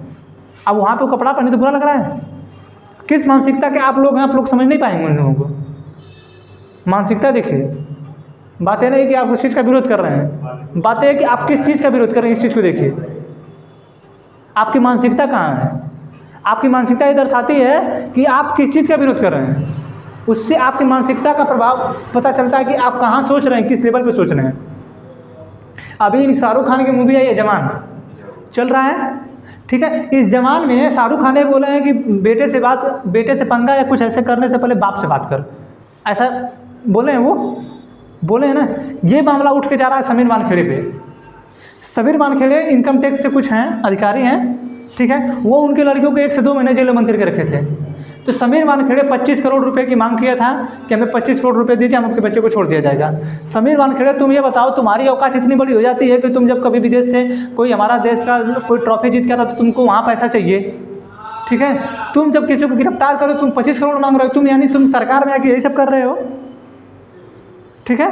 अब वहाँ पे कपड़ा पहने तो बुरा लग रहा है? किस मानसिकता के आप लोग हैं, आप लोग समझ नहीं पाएंगे उन लोगों को। मानसिकता देखिए, बातें नहीं कि आप उस चीज़ का विरोध कर रहे हैं, बातें है कि आप किस चीज़ का विरोध कर रहे हैं, इस चीज़ को देखिए। आपकी मानसिकता कहाँ है? आपकी मानसिकता ये दर्शाती है कि आप किस चीज़ का विरोध कर रहे हैं, उससे आपकी मानसिकता का प्रभाव पता चलता है कि आप कहाँ सोच रहे हैं, किस लेवल पे सोच रहे हैं। अभी शाहरुख खान की मूवी आई है जवान, चल रहा है, ठीक है, इस जवान में शाहरुख खान ने बोले हैं कि बेटे से पंगा या कुछ ऐसे करने से पहले बाप से बात कर, ऐसा बोले हैं, वो बोले हैं ना। ये मामला उठ के जा रहा है समीर वानखेड़े पे। समीर वानखेड़े इनकम टैक्स से कुछ हैं, अधिकारी हैं, ठीक है, वो उनके लड़कियों को 1 से 2 महीने जेल में बंद करके रखे थे। तो समीर वानखेड़े 25 करोड़ रुपए की मांग किया था कि हमें 25 करोड़ रुपए दीजिए, हम आपके बच्चे को छोड़ दिया जाएगा। समीर वानखेड़े, तुम ये बताओ, तुम्हारी औकात इतनी बड़ी हो जाती है कि तुम जब कभी विदेश से कोई हमारा देश का कोई ट्रॉफी जीत के आता तो तुमको वहाँ पैसा चाहिए, ठीक है, तुम जब किसी को गिरफ्तार करो तुम 25 करोड़ मांग रहे हो, तुम यानी तुम सरकार में आके यही सब कर रहे हो, ठीक है।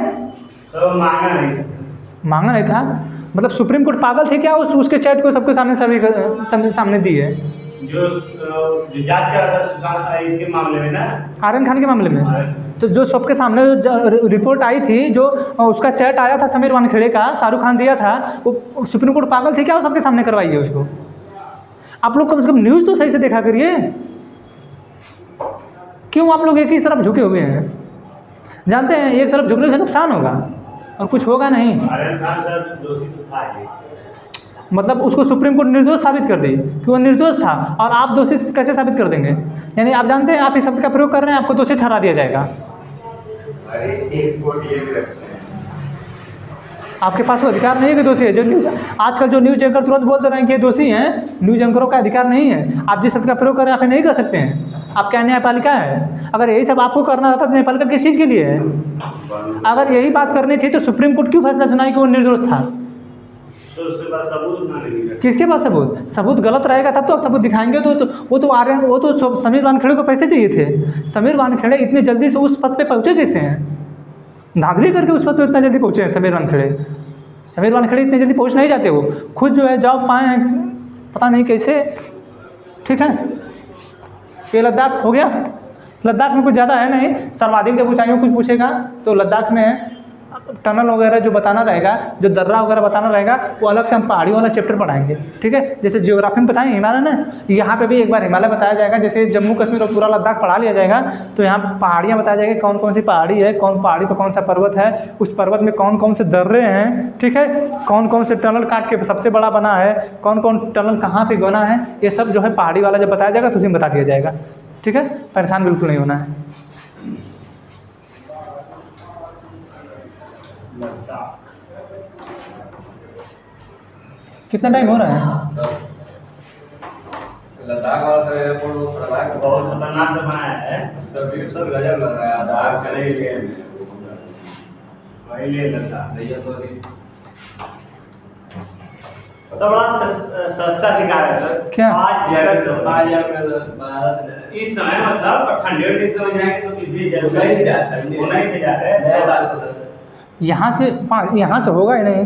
तो मांगा नहीं था मतलब सुप्रीम कोर्ट पागल थे क्या? उसके चैट को सबके सामने सामने दी है, जो जांच कर रहा था सुशांत इसके मामले में ना, आर्यन खान के मामले में। तो जो सबके सामने जो रिपोर्ट आई थी, जो उसका चैट आया था समीर वानखेड़े का, शाहरुख खान दिया था, वो सुप्रीम कोर्ट पागल थे क्या? वो सबके सामने करवाई है उसको। आप लोग कम से कम न्यूज़ तो सही से देखा करिए, क्यों आप लोग एक ही तरफ झुके हुए हैं? जानते हैं एक तरफ झुकने से नुकसान होगा और कुछ होगा नहीं। आर्यन खान सर दोषी तो था ही, मतलब उसको सुप्रीम कोर्ट निर्दोष साबित कर दी कि वो निर्दोष था, और आप दोषी कैसे साबित कर देंगे? यानी आप जानते हैं आप इस शब्द का प्रयोग कर रहे हैं, आपको दोषी ठहरा दिया जाएगा। अरे एक कोट ये भी रखते हैं, आपके पास वो अधिकार नहीं है कि दोषी है। जो न्यूज़ आजकल जो न्यूज़ एंकर तुरंत बोल दे रहे हैं कि ये दोषी हैं, न्यूज़ एंकरों का अधिकार नहीं है। आप जिस शब्द का प्रयोग कर रहे हैं आप नहीं कर सकते हैं। आप क्या न्यायपालिका है? अगर यही सब आपको करना था तो न्यायपालिका किस चीज़ के लिए है? अगर यही बात करनी थी तो सुप्रीम कोर्ट क्यों फैसला सुनाई कि वो निर्दोष था? तो उसके बाद सबूत ना नहीं, किसके पास सबूत? सबूत गलत रहेगा तब तो आप सबूत दिखाएंगे। वो तो समीर वानखेड़े को पैसे चाहिए थे। समीर वानखेड़े इतनी जल्दी से उस पद पे पहुँचे कैसे हैं? धांधली करके उस पद पे इतना जल्दी पहुँचे हैं समीर वानखेड़े। समीर वानखेड़े इतनी जल्दी पहुँच नहीं जाते, वो खुद जो है जॉब पाए हैं, पता नहीं कैसे, ठीक है। ये लद्दाख हो गया। लद्दाख में कुछ ज़्यादा है नहीं, सर्वाधिक जब ऊंचाइयों कुछ पूछेगा तो लद्दाख में टनल वगैरह जो बताना रहेगा, जो दर्रा वगैरह बताना रहेगा, वो अलग से हम पहाड़ी वाला चैप्टर पढ़ाएंगे, ठीक है। जैसे जियोग्राफी में बताएं हिमालय ना, यहाँ पे भी एक बार हिमालय बताया जाएगा। जैसे जम्मू कश्मीर और पूरा लद्दाख पढ़ा लिया जाएगा तो यहाँ पहाड़ियाँ बताया जाएगा, कौन कौन सी पहाड़ी है, कौन पहाड़ी पर कौन सा पर्वत है, उस पर्वत में कौन कौन से दर्रे हैं, ठीक है, कौन कौन से टनल काट के सबसे बड़ा बना है, कौन कौन टनल कहाँ पर बना है, ये सब जो है पहाड़ी वाला जब बताया जाएगा तो उसी में बता दिया जाएगा, ठीक है। परेशान बिल्कुल नहीं होना है। कितना टाइम हो रहा है? लद्दाख वाला सर एयरपोर्ट वो खतरनाक बहुत खतरनाक से बनाया है। उसका व्यू सर गजब लग रहा है। लद्दाख चले गए वही ले लद्दाख भैया सॉरी तो बड़ा सस्ता शिकार है सर। क्या? 5,000 इस समय मतलब ठंडे के समय जाएंगे तो कितनी उन्नीस हजार, ठंडी। 19,000 है। नया साल को सर यहाँ से होगा ही नहीं,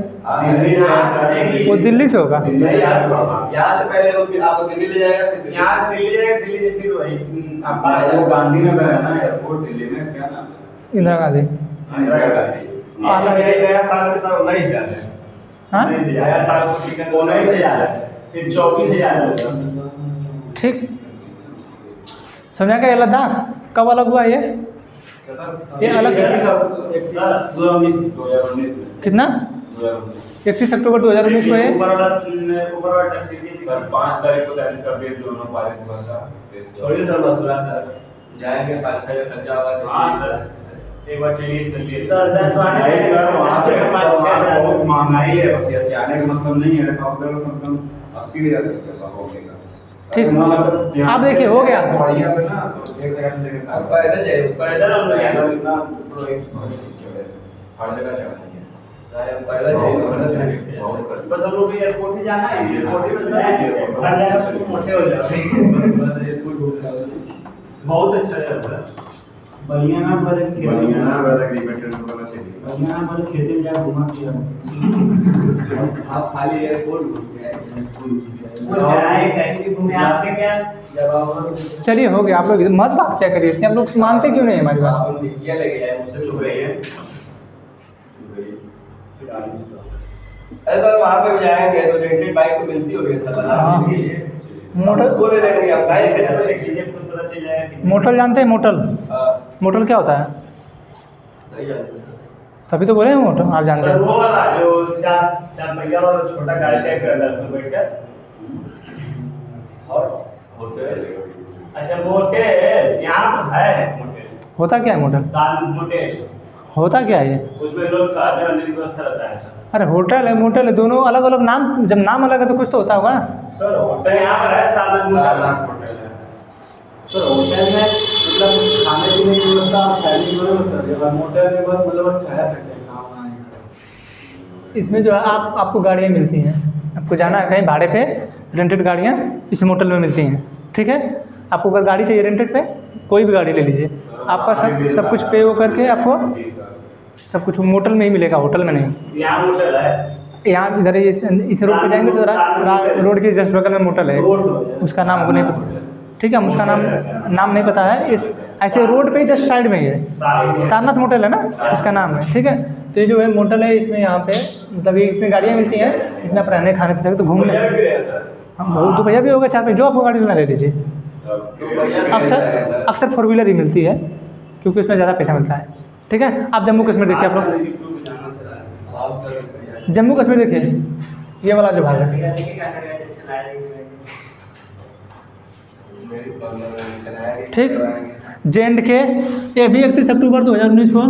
दिल्ली वो दिल्ली से होगा। यहाँ से पहले वो आपको दिल्ली ले जाएगा, फिर दिल्ली। यहाँ दिल्ली जाएगा, दिल्ली से फिर वही आपका वो गांधीनगर है ना एयरपोर्ट दिल्ली में, क्या नाम? इंदिरा गांधी। इंदिरा गांधी। मतलब यही नया साल में सर 19,000 है। हाँ नया साल को टिकट 19,000 है, फिर 24,000 होगा। ठीक, समझा क्या? ये लद्दाख कब अलग हुआ ये अलग है? 2019 में। कितना? 2019 31 अक्टूबर 2019 को है। सर 5 तारीख को शायद इसका बिल दोनों पारित हुआ था। छोड़िए सर मथुरा सर जाएंगे, 5-6 हजार खर्चा होगा। हाँ सर एक बार चलिए चलिए नहीं सर, वहाँ पे बहुत महंगाई है, बस ये जाने का मतलब नहीं है। काउंटर में कम से कम 80,000 रुपये हो गया। ठीक, आप देखिए हो गया। बढ़िया पे ना तो 1,000 लेके आप पैदल जाइए, पैदल हम लोग जाएंगे। इतना हर जगह चढ़ना है। पैदल जाइए। बहुत खर्च। बस हम लोग एयरपोर्ट ही जाना है, एयरपोर्ट ही बस हर जगह से मोटे हो जाते बहुत अच्छा है। बलियाना पर बढ़िया वाला डिबेटर वाला चाहिए। बलियाना पर खेते में जा घुमा के आप खाली एयरपोर्ट घूम के आए। वो जाए कहीं घूमे आपके क्या जब चलिए हो गया, आप लोग मत बात क्या करिए इतने, आप लोग मानते क्यों नहीं हमारी बात? आप मीडिया लेके जाए, मुझसे चुप रहिए। अरे सर वहाँ पे भी जाएंगे तो रेंटेड बाइक तो मिलती होगी सर। हाँ। मोटर को ले लेंगे आप, गाड़ी लेके जाएंगे। देखिए खुद पता चल जाएगा कि मोटल जानते हैं? मोटल, मोटल क्या होता है? नहीं जानते सर। तभी तो बोले हैं मोटल, आप जानते सर हैं। वो वाला जो चार पहिया वाला छोटा गाड़ी टाइप का है उसमें बैठ कर और होटल अच्छा मोटे यहाँ तो है मोटे होता क्या है मोटल? साल मोटे होता क्या है ये? उसमें लोग खाने वाने की व्यवस्था रहता है अरे होटल है मोटल है, दोनों अलग अलग नाम, जब नाम अलग है तो कुछ तो होता होगा। सर होटल यहाँ पर है साल मोटा सर होटल में मतलब खाने पीने की व्यवस्था फैमिली में कर देगा, मोटर में बस मतलब ठहर सकते हैं खाना नहीं। इसमें जो है आपको गाड़ियाँ मिलती हैं, आपको जाना है कहीं भाड़े पे, रेंटेड गाड़ियाँ इस मोटल में मिलती हैं, ठीक है। आपको अगर गाड़ी चाहिए रेंटेड पे, कोई भी गाड़ी ले लीजिए, आपका सब कुछ पे हो करके आपको सब कुछ मोटल में ही मिलेगा, होटल में नहीं। यहाँ मोटल है, यहाँ इधर इस रोड पे जाएंगे तो रोड के जस्ट बगल में मोटल है, उसका नाम हमको नहीं पता, ठीक है, हम उसका नाम नहीं पता है। इस ऐसे रोड पे जस्ट साइड में ही है, सारनाथ मोटल है ना, इसका नाम है, ठीक है। तो ये जो है मोटल है, इसमें यहाँ पे मतलब ये इसमें गाड़ियाँ मिलती हैं, इसमें आप रहने खाने पीने तो घूमने, हम बहुत दो भैया भी होगा, 4 पे जो आपको गाड़ी लेना ले लीजिए। अक्सर 4 व्हीलर ही मिलती है क्योंकि उसमें ज़्यादा पैसा मिलता है, ठीक है। आप जम्मू कश्मीर देखिए, आप लोग जम्मू कश्मीर देखिए, ये वाला जो भाग है, ठीक, J&K, ये भी 31 अक्टूबर 2019 को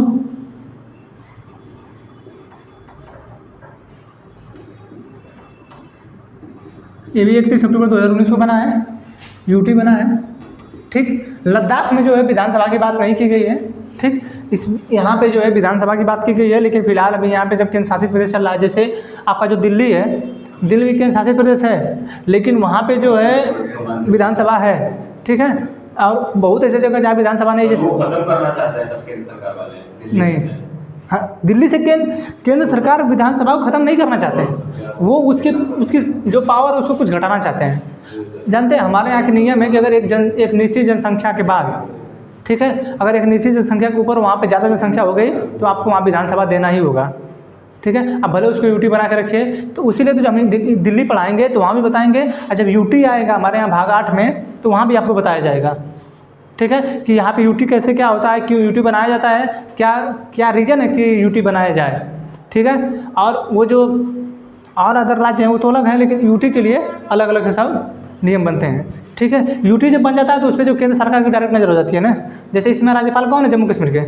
ये भी 31 अक्टूबर 2019 को बना है, यूटी बना है, ठीक। लद्दाख में जो है विधानसभा की बात नहीं की गई है, ठीक। इस यहाँ पे जो है विधानसभा की बात की गई है, लेकिन फिलहाल अभी यहाँ पे जब केंद्र शासित प्रदेश चल रहा है, जैसे आपका जो दिल्ली है, दिल्ली भी केंद्र शासित प्रदेश है, लेकिन वहाँ पे जो है विधानसभा है, ठीक है। और बहुत ऐसे जगह जहाँ विधानसभा नहीं, जैसे वो खत्म करना चाहते हैं सब केंद्र सरकार वाले नहीं, हाँ, दिल्ली से केंद्र सरकार विधानसभा को ख़त्म नहीं करना चाहते, वो उसकी जो पावर है उसको कुछ घटाना चाहते हैं। जानते हैं हमारे यहाँ की नियम है कि अगर एक निश्चित जनसंख्या के बाद, ठीक है, अगर एक निश्चित जनसंख्या के ऊपर वहाँ पे ज़्यादा जनसंख्या हो गई तो आपको वहाँ विधानसभा देना ही होगा, ठीक है। अब भले उसको यूटी बना के रखिए, तो उसीलिए तो जब हम दिल्ली पढ़ाएंगे तो वहाँ भी बताएंगे, और जब यूटी आएगा हमारे यहाँ भाग 8 में तो वहाँ भी आपको बताया जाएगा, ठीक है, कि यहाँ पे यूटी कैसे क्या होता है, क्यों यूटी बनाया जाता है, क्या क्या रीज़न है कि यूटी बनाया जाए, ठीक है। और वो जो और अदर राज्य हैं वो तो अलग हैं, लेकिन यूटी के लिए अलग अलग से सब नियम बनते हैं, ठीक है। यूटी जब बन जाता है तो उस पर जो केंद्र सरकार की डायरेक्ट नज़र हो जाती है ना। जैसे इसमें राज्यपाल कौन है जम्मू कश्मीर के?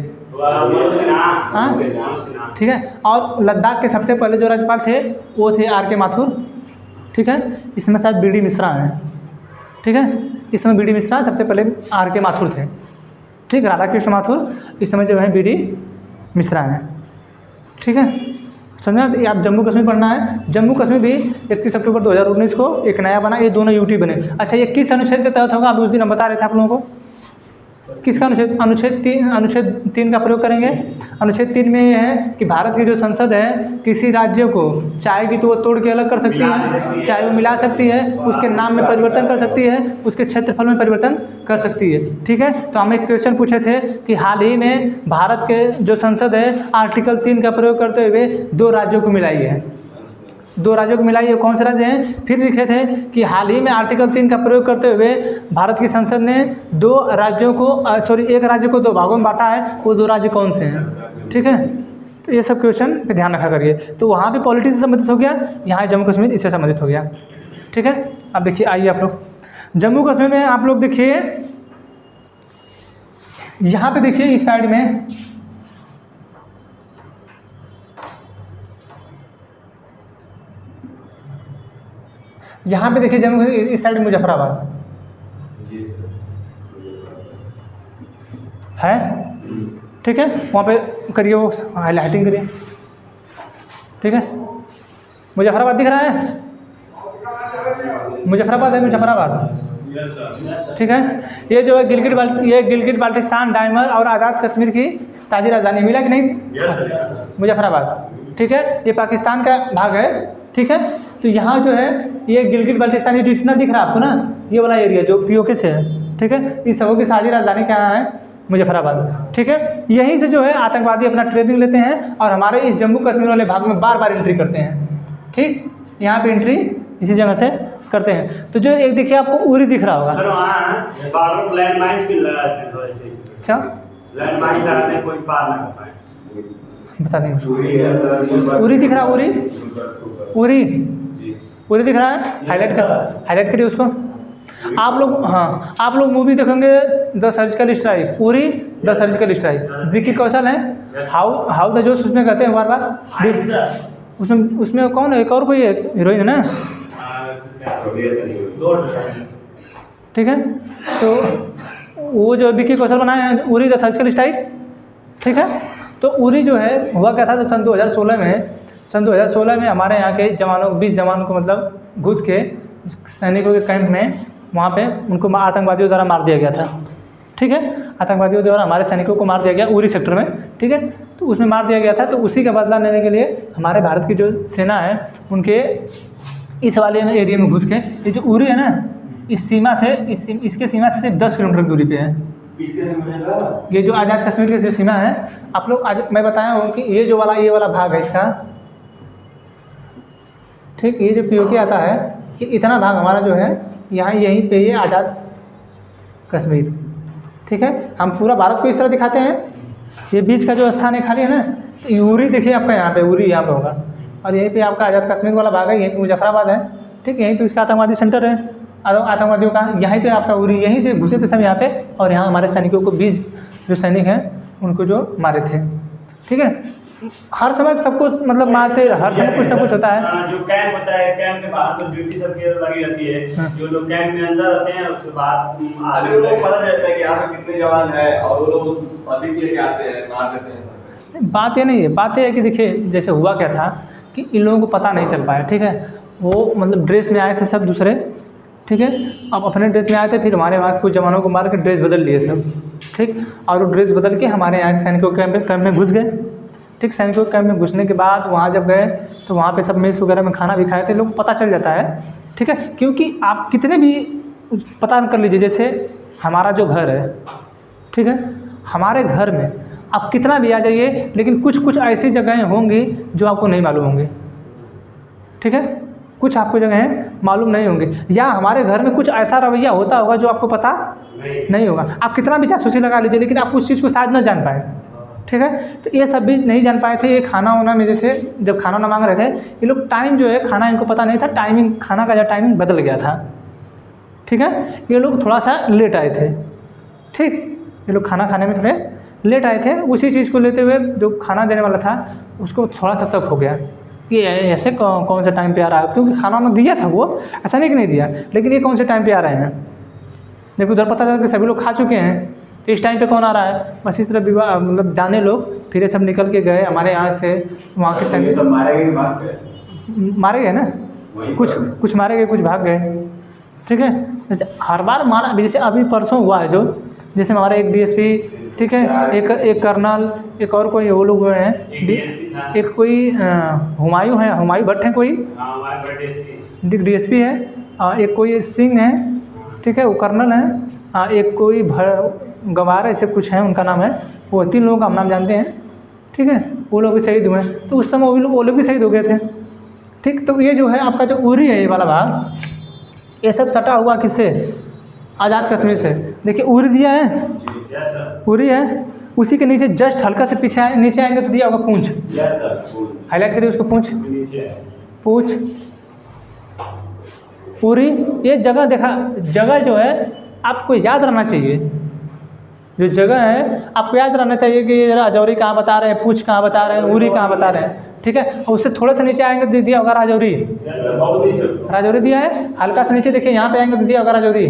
हाँ, ठीक है। और लद्दाख के सबसे पहले जो राज्यपाल थे वो थे R.K. माथुर, ठीक है। इसमें शायद B.D. मिश्रा हैं, ठीक है। इसमें B.D. मिश्रा सबसे पहले R.K. माथुर थे, ठीक। राधा कृष्ण माथुर इस समय जो है B.D. मिश्रा हैं, ठीक है। समझा? आप जम्मू कश्मीर पढ़ना है, जम्मू कश्मीर भी 31 अक्टूबर 2019 को एक नया बना, ये दोनों यूटी बने। अच्छा, ये किस अनुच्छेद के तहत होगा? अभी उस दिन हम बता रहे थे आप लोगों को, किसका अनुच्छेद? अनुच्छेद 3 का प्रयोग करेंगे। अनुच्छेद 3 में ये है कि भारत की जो संसद है किसी राज्य को चाहेगी तो वो तोड़ के अलग कर सकती है, चाहे वो मिला सकती है, उसके नाम में परिवर्तन कर सकती है, उसके क्षेत्रफल में परिवर्तन कर सकती है, ठीक है। तो हम एक क्वेश्चन पूछे थे कि हाल ही में भारत के जो संसद है आर्टिकल 3 का प्रयोग करते हुए 2 राज्यों को मिलाई है, 2 राज्यों को मिलाई है। कौन से राज्य हैं? फिर लिखे थे कि हाल ही में आर्टिकल 3 का प्रयोग करते हुए भारत की संसद ने 2 राज्यों को एक राज्य को 2 भागों में बांटा है, वो 2 राज्य कौन से हैं, ठीक है। तो ये सब क्वेश्चन पे ध्यान रखा करिए। तो वहाँ भी पॉलिटी से संबंधित हो गया, यहाँ जम्मू कश्मीर इससे संबंधित हो गया, ठीक है। अब देखिए, आइए आप लोग जम्मू कश्मीर में आप लोग देखिए, यहाँ पे देखिए इस साइड में यहाँ पे देखिए जम्मू इस साइड मुजफ्फराबाद है, ठीक है। वहाँ पे करिए, वो हाईलाइटिंग करिए, ठीक है। मुजफ्फराबाद दिख रहा है? मुजफ्फराबाद है, मुजफ्फराबाद, ठीक है। ये जो है गिलगित बाल्टिस्तान, डायमर और आज़ाद कश्मीर की साझी राजधानी, मिला कि नहीं? मुजफ्फराबाद, ठीक है। ये पाकिस्तान का भाग है, ठीक है। तो यहाँ जो है ये गिलगित बाल्टिस्तान, ये जो इतना दिख रहा है आपको ना, ये वाला एरिया जो POK से है, ठीक है। इस सबों की साझी राजधानी क्या है? मुजफ्फराबाद, ठीक है। यहीं से जो है आतंकवादी अपना ट्रेनिंग लेते हैं और हमारे इस जम्मू कश्मीर वाले भाग में बार बार एंट्री करते हैं, ठीक। यहाँ पे एंट्री इसी जगह से करते हैं। तो जो एक देखिए आपको उरी दिख रहा होगा, क्या लैंडमाइन लगाते कोई पार ना कर पाए, बता देंगे। उरी दिख रहा, उरी दिख रहा है, हाईलाइट करिए उसको आप लोग। हाँ, आप लोग मूवी देखेंगे the surgical strike, Uri the surgical strike, Vicky Kaushal है, हाउ द जोश उसमें कहते हैं बार बार। उसमें कौन है? एक और कोई है हीरोइन है ना, ठीक है। तो वो जो विकी कौशल बनाए हैं उरी द सर्जिकल स्ट्राइक, ठीक है। तो उरी जो है हुआ क्या था, तो सन 2016 में हमारे यहाँ के जवानों 20 जवानों को मतलब घुस के सैनिकों के कैंप में वहाँ पे उनको आतंकवादियों द्वारा मार दिया गया था, ठीक है। आतंकवादियों द्वारा हमारे सैनिकों को मार दिया गया उरी सेक्टर में, ठीक है। तो उसमें मार दिया गया था, तो उसी का बदला लेने के लिए हमारे भारत की जो सेना है उनके इस वाले एरिया में घुस के, ये जो उरी है ना, इस सीमा से इसके सीमा से सिर्फ 10 किलोमीटर दूरी पे है। ये जो आज़ाद कश्मीर की जो सीमा है, आप लोग आज मैं बताया हूँ कि ये वाला भाग है इसका, ठीक। ये जो POK आता है कि इतना भाग हमारा जो है यहाँ यहीं पे ये आज़ाद कश्मीर, ठीक है। हम पूरा भारत को इस तरह दिखाते हैं, ये बीच का जो स्थान है खाली है ना, तो उरी देखिए आपका यहाँ पे, उरी यहाँ पे होगा, और यहीं पे आपका आज़ाद कश्मीर वाला भाग है, यहीं पे मुजफ्फराबाद है, ठीक। यहीं पे उसका आतंकवादी सेंटर है, आतंकवादियों का, यहीं पे आपका उरी, यहीं से घुसे थे सब यहाँ पे, और यहाँ हमारे सैनिकों को 20 जो सैनिक हैं उनको जो मारे थे, ठीक है। हर समय सब कुछ मतलब मारते, हर समय कुछ ना कुछ होता है। जो कैंप होता है, कैंप के बाहर तो ड्यूटी सबकी लगी रहती है, जो लोग कैंप में अंदर रहते हैं उसके बाद अभी लोग पता चलता है कि यहाँ पे कितने जवान हैं और वो लोग अधिक लेके आते हैं, मार देते हैं। बात ये नहीं है, बात ये है कि देखिए जैसे हुआ क्या था कि इन लोगों को पता नहीं चल पाया, ठीक है। वो मतलब ड्रेस में आए थे सब दूसरे, ठीक है। अब अपने ड्रेस में आए थे, फिर हमारे वहाँ कुछ जवानों को मार के ड्रेस बदल लिए सब, ठीक। और वो ड्रेस बदल के हमारे यहाँ के सैनिकों कैंप में घुस गए, ठीक। सैनिकों कैंप में घुसने के बाद वहाँ जब गए तो वहाँ पे सब मेस वगैरह में खाना भी खाए थे, लोग पता चल जाता है ठीक है, क्योंकि आप कितने भी पता कर लीजिए, जैसे हमारा जो घर है, ठीक है, हमारे घर में आप कितना भी आ जाइए, लेकिन कुछ कुछ ऐसी जगहें होंगी जो आपको नहीं मालूम होंगी, ठीक है, कुछ आपको जगहें मालूम नहीं होंगी, या हमारे घर में कुछ ऐसा रवैया होता होगा जो आपको पता नहीं होगा। आप कितना भी जासूसी लगा लीजिए, लेकिन आप उस चीज़ को शायद न जान पाए, ठीक है। तो ये सब भी नहीं जान पाए थे। ये खाना वाना में जैसे जब खाना वाना मांग रहे थे, ये लोग टाइम जो है, खाना इनको पता नहीं था, टाइमिंग खाना का जो टाइमिंग बदल गया था, ठीक है। ये लोग थोड़ा सा लेट आए थे, ठीक, ये लोग खाना खाने में थोड़े लेट आए थे। उसी चीज़ को लेते हुए जो खाना देने वाला था उसको थोड़ा सा शक हो गया कि ऐसे कौन से टाइम पे आ रहा है, क्योंकि खाना वाना दिया था वो, ऐसा नहीं कि नहीं दिया, लेकिन ये कौन से टाइम पे आ रहे हैं। जब उधर पता चला कि सभी लोग खा चुके हैं, तो इस टाइम पे कौन आ रहा है। बस इस तरह विवाह मतलब जाने लोग, फिर ये सब निकल के गए हमारे यहाँ से, वहाँ के संग सब मारे गए ना, कुछ मारे गए, कुछ भाग गए, ठीक है। जैसे हर बार मारा, जैसे अभी परसों हुआ है जो, जैसे हमारा एक DSP, ठीक है, एक कर्नल, एक और कोई वो लोग हुए हैं, एक कोई हुमायूं है, हुमायूं भट्ट है कोई, DSP है, एक कोई सिंह है, ठीक है, वो कर्नल है, एक कोई गवार ऐसे कुछ है, उनका नाम है, वो 3 लोगों का हम नाम जानते हैं, ठीक है। वो लोग भी शहीद हुए, तो उस समय वो लोग भी शहीद हो गए थे, ठीक। तो ये जो है आपका जो उरी है, ये वाला भाग, ये सब सटा हुआ किससे, आज़ाद कश्मीर से। देखिए उरी दिया है, उरी है, उसी के नीचे जस्ट हल्का से पीछे नीचे आएंगे तो दिया होगा पूंछ, हाईलाइट करिए उसको, पूंछ उरी। ये जगह देखा, जगह जो है आपको याद रहना चाहिए, जो जगह है आपको याद रहना चाहिए कि ये राजौरी कहाँ बता रहे हैं, पूंछ कहाँ बता रहे हैं, उरी कहाँ बता रहे हैं, ठीक है। और उससे थोड़ा सा नीचे आएंगे तो दिया होगा राजौरी, राजौरी दिया है। हल्का सा नीचे देखिए, यहाँ पे आएंगे तो दिया होगा राजौरी,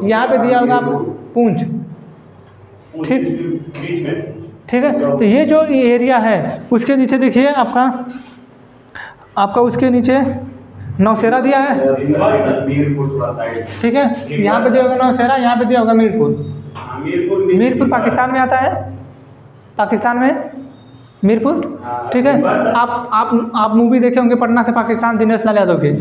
यहाँ पे दिया होगा पूंछ, ठीक है। तो ये जो एरिया है उसके नीचे देखिए आपका उसके नीचे नौशेरा दिया है, ठीक है। यहाँ पे दिया होगा नौशेरा, यहाँ पे दिया होगा मीरपुर पाकिस्तान में आता है, पाकिस्तान में मीरपुर, ठीक है। आप मूवी देखे होंगे पटना से पाकिस्तान, दिनेश लाल यादव के,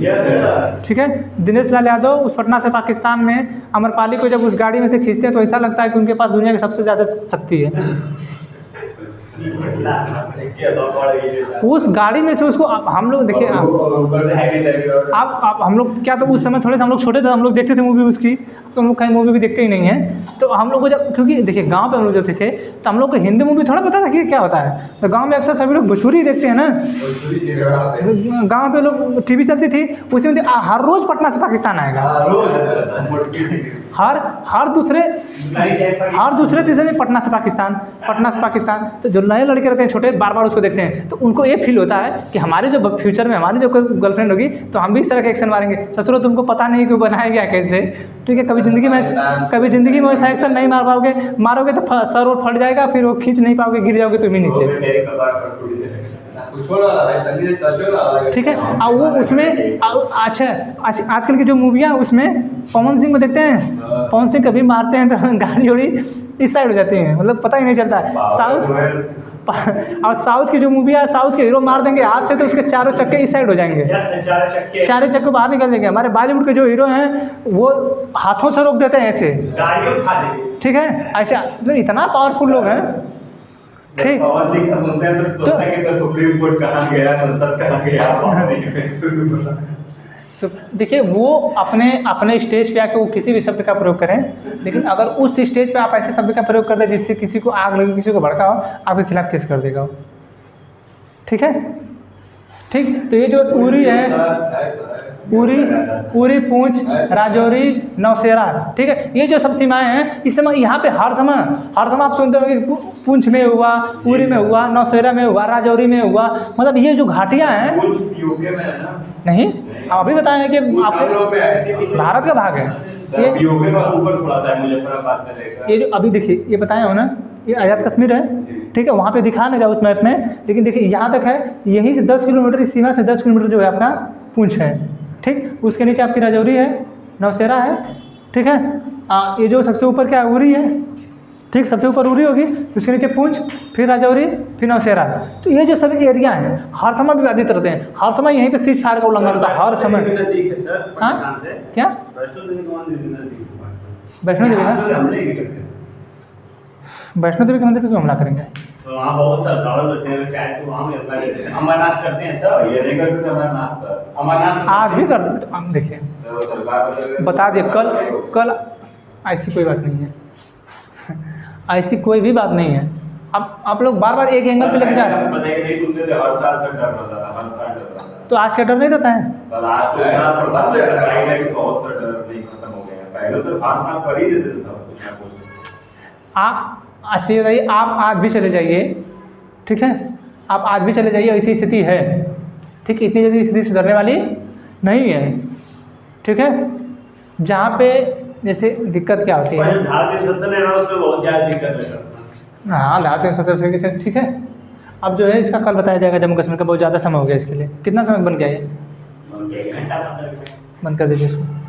ठीक है। दिनेश लाल यादव उस पटना से पाकिस्तान में अमरपाली को जब उस गाड़ी में से खींचते हैं तो ऐसा लगता है कि उनके पास दुनिया की सबसे ज़्यादा शक्ति है। उस गाड़ी में से उसको हम लोग देखिए, आप हम लोग क्या, तो उस समय थोड़े से हम लोग छोटे थे, हम लोग देखते थे मूवी उसकी, तो हम लोग कहीं मूवी भी देखते ही नहीं है। तो हम लोग को जब, क्योंकि देखिए गांव पे हम लोग जो थे तो हम लोग को हिंदी मूवी थोड़ा पता था कि क्या होता है, तो गांव में अक्सर सभी लोग भोजपुरी देखते हैं ना, गांव पे लोग टीवी चलती थी, उसी में हर रोज़ पटना से पाकिस्तान आएगा, हर दूसरे तीसरे दिन पटना से पाकिस्तान। तो जो नए लड़के रहते हैं छोटे, बार बार उसको देखते हैं, तो उनको ये फील होता है कि हमारे जो फ्यूचर में हमारी जो कोई गर्लफ्रेंड होगी तो हम भी इस तरह के एक्शन मारेंगे। ससुरो तुमको पता नहीं कि वो बनाया गया कैसे, ठीक है। कभी ज़िंदगी में वैसा एक्शन नहीं मार पाओगे, मारोगे तो सर और फट जाएगा, फिर वो खींच नहीं पाओगे, गिर जाओगे तुम ही नीचे, ठीक है। और वो उसमें अच्छा आजकल की जो मूवियाँ, उसमें पवन सिंह को देखते हैं, पवन सिंह कभी मारते हैं तो गाड़ी उड़ी इस साइड हो जाती है, मतलब पता ही नहीं चलता है। और साउथ की जो मूवी है, साउथ के हीरो मार देंगे हाथ से तो उसके चारों चक्के इस साइड हो जाएंगे, चारों चक्के बाहर निकल जाएंगे। हमारे बॉलीवुड के जो हीरो हैं वो हाथों से रोक देते हैं ऐसे, ठीक है, ऐसे, मतलब इतना पावरफुल लोग हैं, ठीक। तो सुप्रीम कोर्ट कहाँ गया, संसद कहाँ गया, देखिए वो अपने स्टेज पे आके वो किसी भी शब्द का प्रयोग करें, लेकिन अगर उस स्टेज पे आप ऐसे शब्द का प्रयोग कर दें जिससे किसी को आग लगे, किसी को भड़का हो, आपके खिलाफ केस कर देगा, ठीक है, ठीक। तो ये जो उरी है, उरी पूंछ, राजौरी, नौशेरा, ठीक है, ये जो सब सीमाएं हैं, इस समय यहाँ पे हर समय आप सुनते होंगे कि पूंछ में हुआ, उरी में हुआ, नौशेरा में हुआ, राजौरी में हुआ, मतलब ये जो घाटियाँ हैं, नहीं आप अभी बताएं कि आपको भारत का भाग है ये जो अभी देखिए, ये बताया हो ना, ये आज़ाद कश्मीर है, ठीक है। वहाँ पे दिखा नहीं रहा उस मैप में, लेकिन देखिए यहाँ तक है, यहीं से 10 किलोमीटर, इस सीमा से 10 किलोमीटर जो है आपका पूंछ है, ठीक। उसके नीचे आपकी राजौरी है, नौशेरा है, ठीक है। ये जो सबसे ऊपर क्या है, उरी है, ठीक, सबसे ऊपर उरी होगी, उसके नीचे पुंछ, फिर राजौरी, फिर नौशेरा। तो ये जो सभी एरिया हैं हर समय विवादित रहते हैं, हर समय यहीं पे सीज फायर का उल्लंघन होता है, हर समय। नजदीक है सर हाँ? पाकिस्तान से। क्या वैष्णो देवी का मंदिर भी नजदीक है पाकिस्तान। वैष्णो देवी यहाँ का? से हम नहीं गिर सकते। वैष्णो देवी के मंदिर पे क्यों हमला करेंगे? तो वहाँ बहुत श्रद्धालु होते हैं, चाहे तो वहाँ भी अपना करते हैं। अमरनाथ करते हैं सर, ये नहीं करते थे अमरनाथ सर। अमरनाथ आज भी कर दो, हम देखिए तो सरकार बदल- बता दिए कल ऐसी कोई बात नहीं है, ऐसी कोई भी बात नहीं है। अब आप लोग बार बार एक एंगल पे लेके जा रहे हैं। बताइए नहीं सुनते थे, हर साल से डर रहता था, हर साल डर रहता था। तो आज क्या डर नहीं रहता है? सर आज तो इतना प्रशासन से लड़ाई लगी, बहुत सा डर नहीं खत्म हो गया है। पहले तो हर साल कर ही देते थे सब कुछ ना कुछ। आप अच्छा ये बताइए, आप आज भी चले जाइए, ठीक है, आप आज भी चले जाइए, ऐसी स्थिति है, ठीक, इतनी जल्दी स्थिति सुधरने वाली नहीं है, ठीक है। जहाँ पे जैसे दिक्कत क्या होती है, पहले धार 370 लेना उसमें बहुत ज़्यादा दिक्कत लगता है। हाँ धार 370 से, ठीक है। अब जो है इसका कल बताया जाएगा, जम्मू कश्मीर का बहुत ज़्यादा समय हो गया इसके लिए। कितना समय बन गया ये? घंटा 15 मिनट। बंद कर दीजिए इसको।